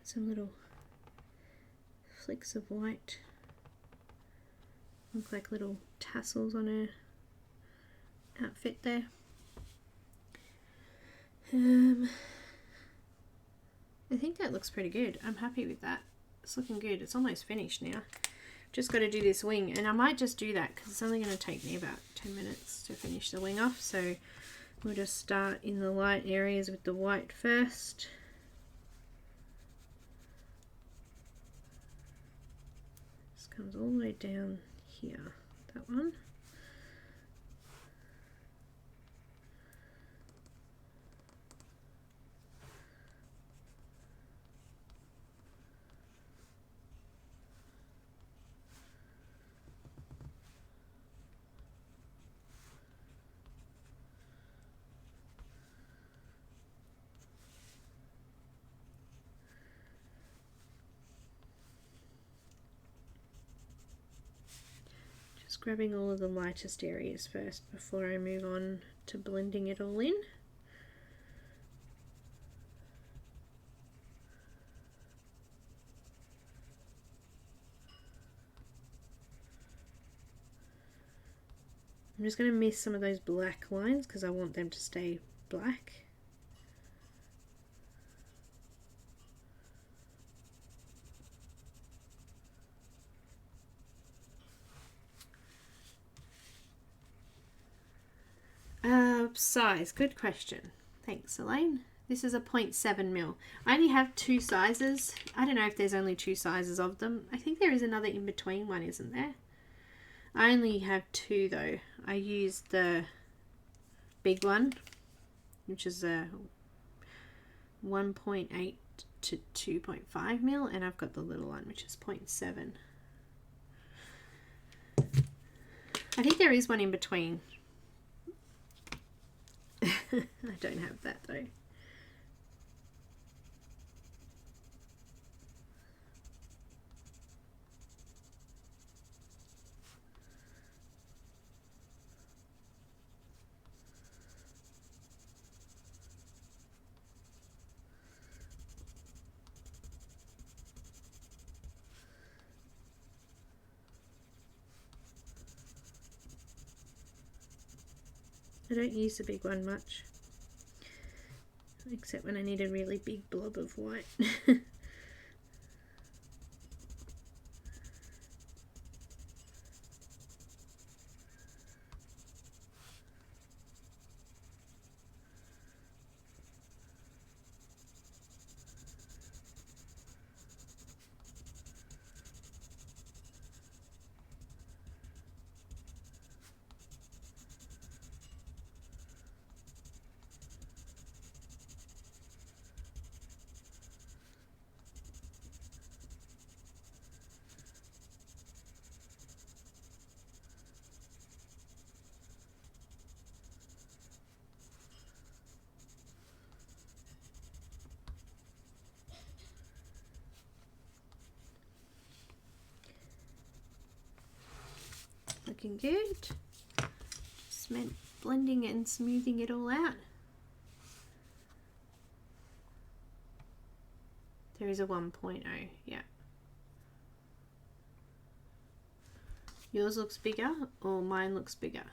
Some little flicks of white. Look like little tassels on her outfit there. I think that looks pretty good. I'm happy with that. It's looking good. It's almost finished now. Just got to do this wing, and I might just do that because it's only going to take me about 10 minutes to finish the wing off. So we'll just start in the light areas with the white first. This comes all the way down here, that one. Grabbing all of the lightest areas first before I move on to blending it all in. I'm just going to miss some of those black lines because I want them to stay black. Size, good question. Thanks, Elaine. This is a 0.7 mil. I only have two sizes. I don't know if there's only two sizes of them. I think there is another in between one, isn't there? I only have two though. I used the big one, which is a 1.8 to 2.5 mil, and I've got the little one, which is 0.7. I think there is one in between. I don't have that though. I don't use the big one much, except when I need a really big blob of white. Looking good. Just blending it and smoothing it all out. There is a 1.0, yeah. Yours looks bigger or mine looks bigger?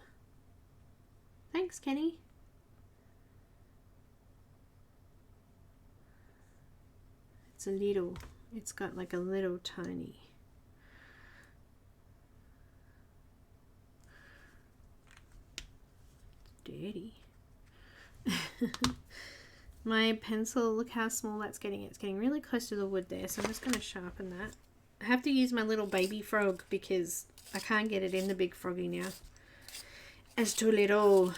Thanks, Kenny. It's a little, it's got like a little tiny. Dirty. My pencil, look how small that's getting. It's getting really close to the wood there, so I'm just going to sharpen that. I have to use my little baby frog because I can't get it in the big froggy now. It's too little.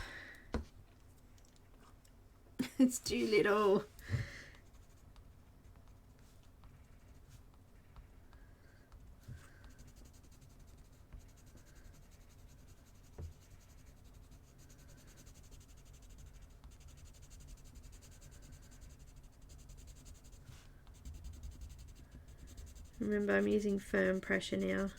It's too little. Remember, I'm using firm pressure now.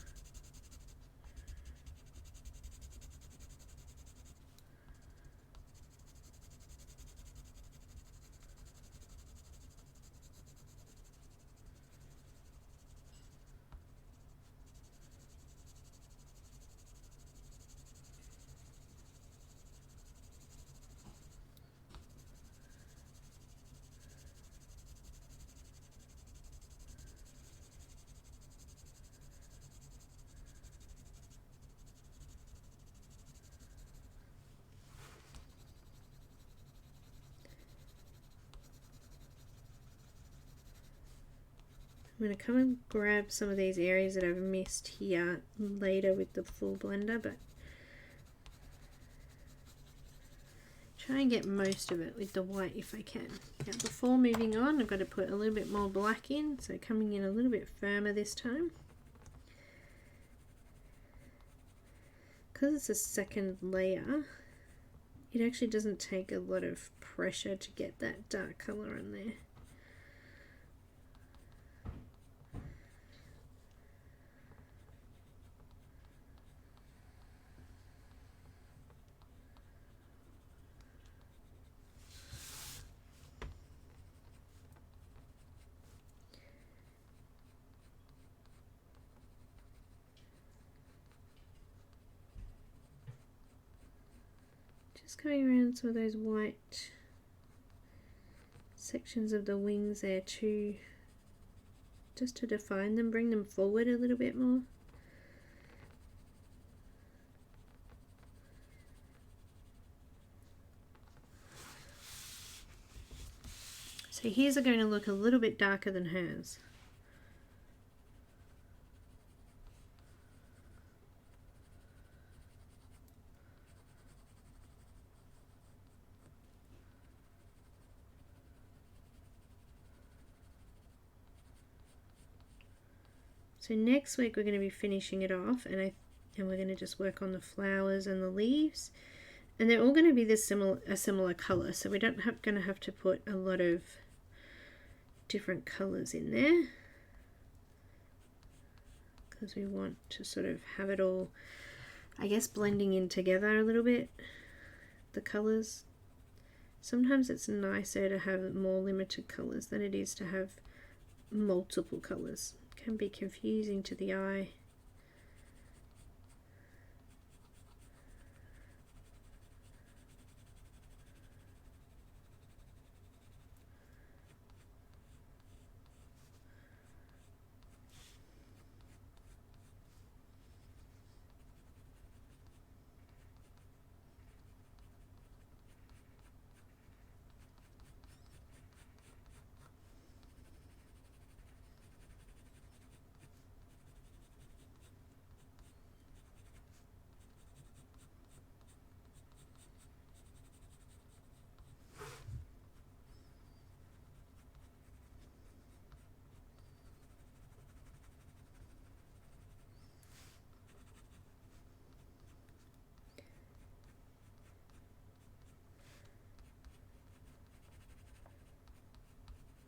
I'm going to come and grab some of these areas that I've missed here later with the full blender, but try and get most of it with the white if I can. Now before moving on, I've got to put a little bit more black in, so coming in a little bit firmer this time. Because it's a second layer, it actually doesn't take a lot of pressure to get that dark colour on there. Just going around some of those white sections of the wings there too, just to define them, bring them forward a little bit more. So his are going to look a little bit darker than hers. So next week we're going to be finishing it off, and we're going to just work on the flowers and the leaves, and they're all going to be a similar color, so we don't going to have to put a lot of different colors in there, because we want to sort of have it all, I guess, blending in together a little bit, the colors. Sometimes it's nicer to have more limited colors than it is to have multiple colors. Can be confusing to the eye.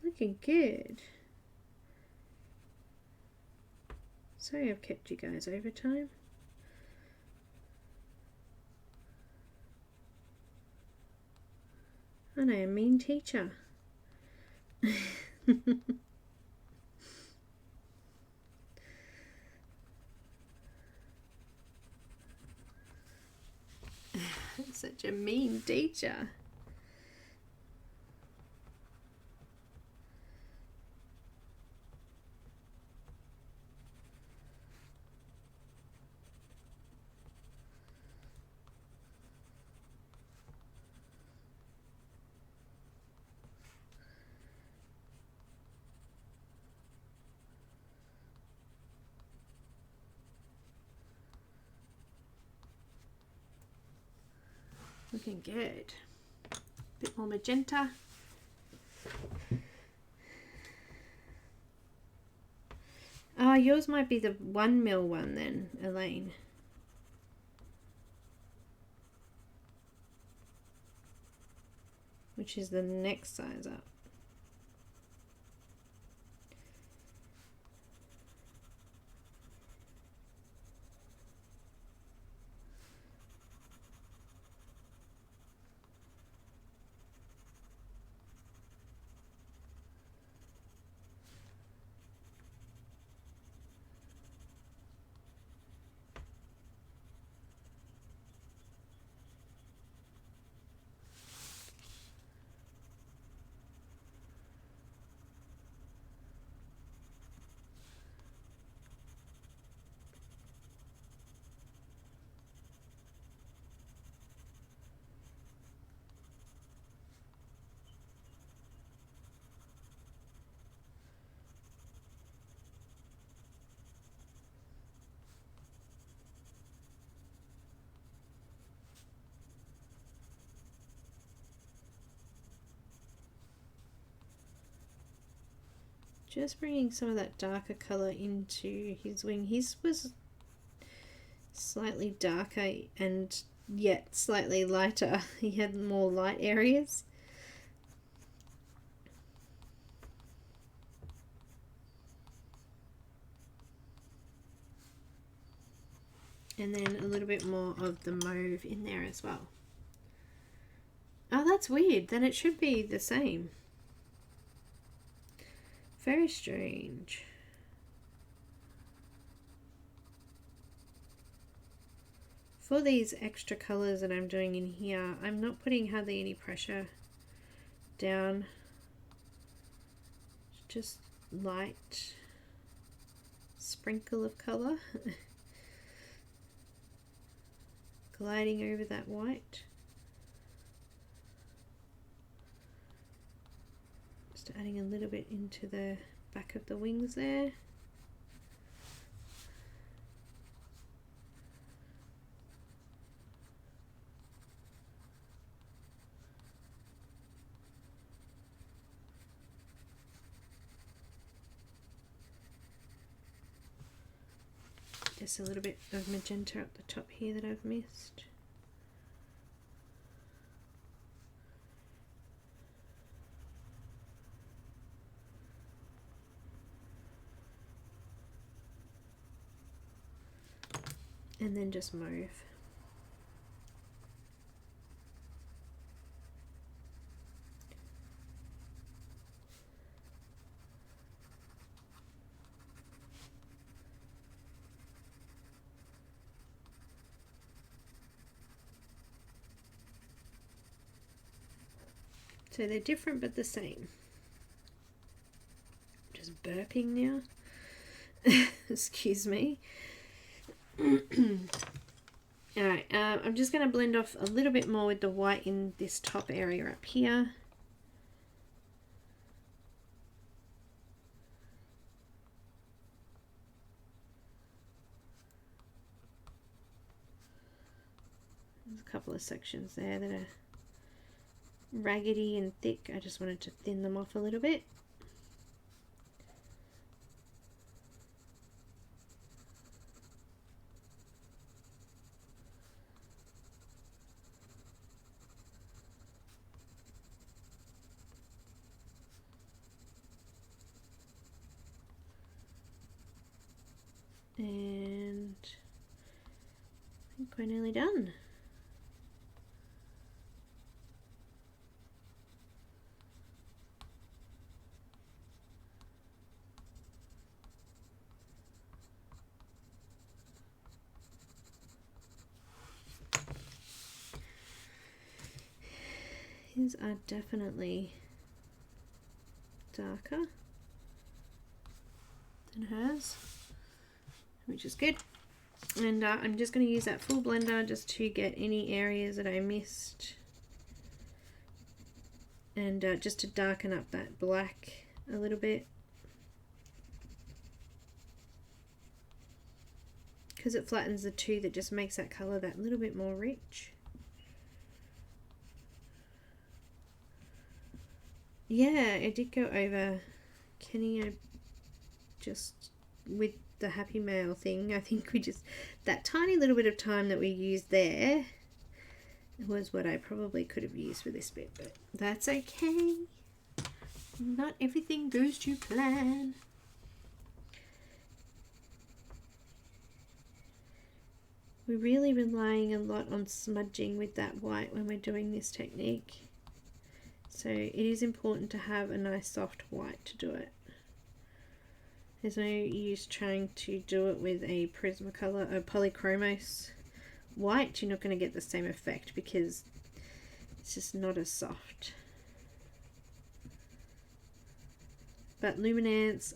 Looking good. Sorry I've kept you guys overtime. Aren't I a mean teacher? Such a mean teacher. Looking good. Bit more magenta. Oh, yours might be the 1mm one then, Elaine. Which is the next size up. Just bringing some of that darker colour into his wing. His was slightly darker and yet slightly lighter. He had more light areas. And then a little bit more of the mauve in there as well. Oh, that's weird. Then it should be the same. Very strange. For these extra colours that I'm doing in here, I'm not putting hardly any pressure down. Just light sprinkle of colour. Gliding over that white. Just adding a little bit into the back of the wings there. Just a little bit of magenta up the top here that I've missed. And then just mauve. So they're different but the same. Just burping now. Excuse me. Alright, I'm just going to blend off a little bit more with the white in this top area up here. There's a couple of sections there that are raggedy and thick. I just wanted to thin them off a little bit. And I think we're nearly done. His are definitely darker than hers, which is good. And I'm just going to use that full blender just to get any areas that I missed, and just to darken up that black a little bit, because it flattens the two, that just makes that colour that little bit more rich. yeah, it did go over. Kenny, just with the Happy Mail thing, I think we just, that tiny little bit of time that we used there was what I probably could have used for this bit, but that's okay. Not everything goes to plan. We're really relying a lot on smudging with that white when we're doing this technique. So it is important to have a nice soft white to do it. There's no use trying to do it with a Prismacolor or Polychromos white. You're not going to get the same effect because it's just not as soft. But Luminance,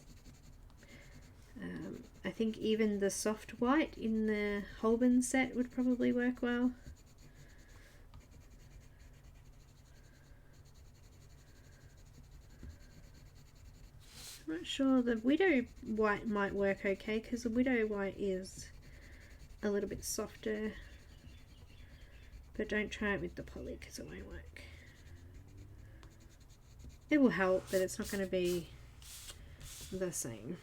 I think even the soft white in the Holbein set would probably work well. I'm not sure, the Widow white might work okay because the Widow white is a little bit softer, but don't try it with the Poly because it won't work. It will help, but it's not going to be the same.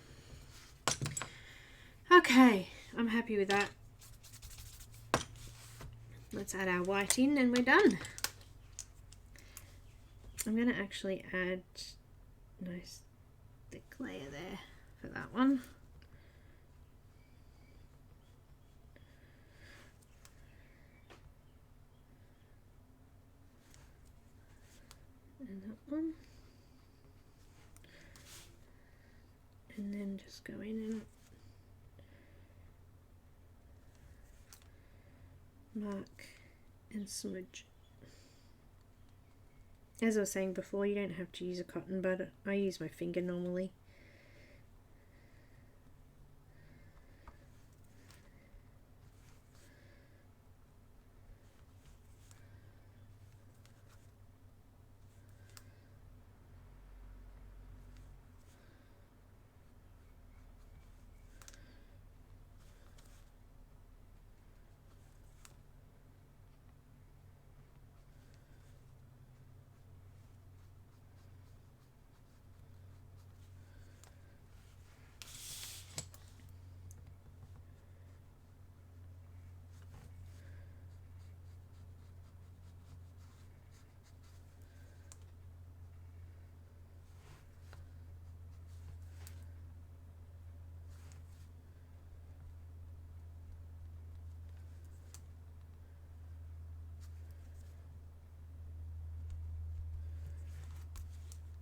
Okay, I'm happy with that. Let's add our white in and we're done. I'm going to actually add nice thick layer there for that one. And that one. And then just go in and mark and smudge. As I was saying before, you don't have to use a cotton bud. I use my finger normally.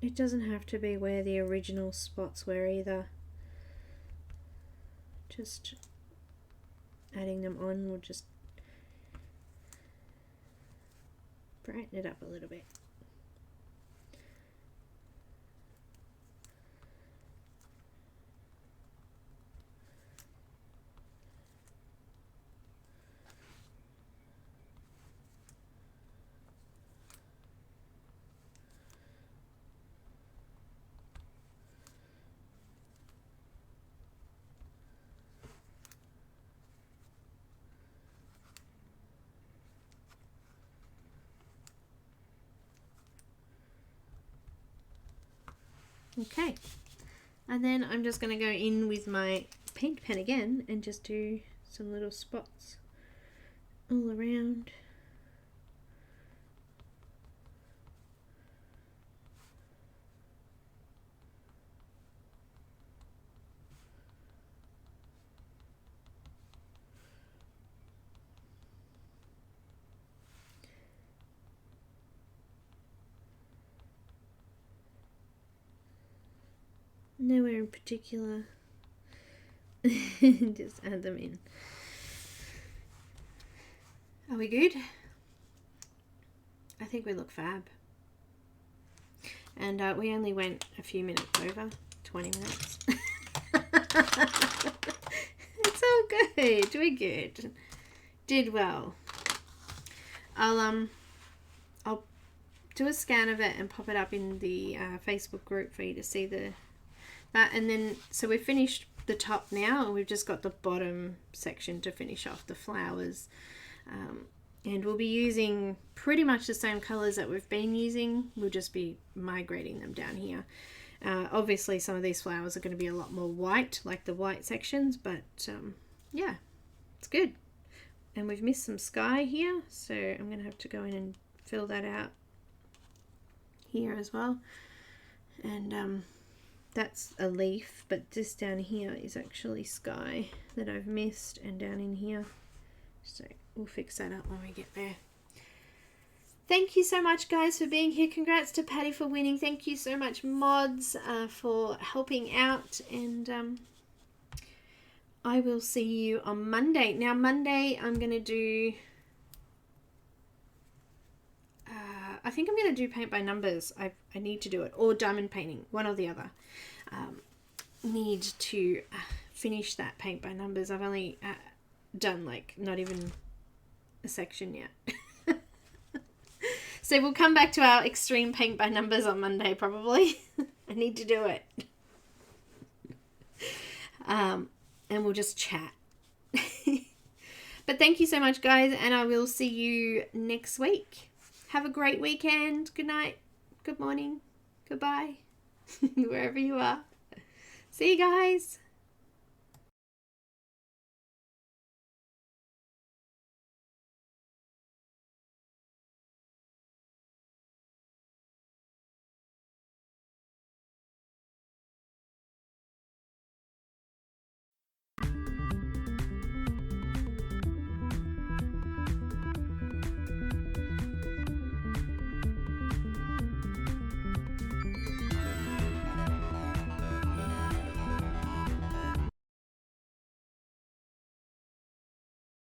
It doesn't have to be where the original spots were either. Just adding them on will just brighten it up a little bit. Okay, and then I'm just going to go in with my paint pen again and just do some little spots all around. Nowhere in particular. Just add them in. Are we good? I think we look fab. And we only went a few minutes over, 20 minutes. It's all good. We're good. Did well. I'll do a scan of it and pop it up in the Facebook group for you to see that. And then, so we've finished the top now, and we've just got the bottom section to finish off the flowers. And we'll be using pretty much the same colours that we've been using. We'll just be migrating them down here. Obviously some of these flowers are going to be a lot more white, like the white sections, but yeah, it's good. And we've missed some sky here, so I'm going to have to go in and fill that out here as well. And that's a leaf, but this down here is actually sky that I've missed, and down in here. So we'll fix that up when we get there. Thank you so much, guys, for being here. Congrats to Patty for winning. Thank you so much, mods, for helping out. And I will see you on Monday. Now, Monday, I'm going to do... I think I'm going to do paint by numbers. I need to do it. Or diamond painting. One or the other. Need to finish that paint by numbers. I've only done, like, not even a section yet. So we'll come back to our extreme paint by numbers on Monday, probably. I need to do it. And we'll just chat. But thank you so much, guys, and I will see you next week. Have a great weekend. Good night. Good morning. Goodbye. Wherever you are. See you guys.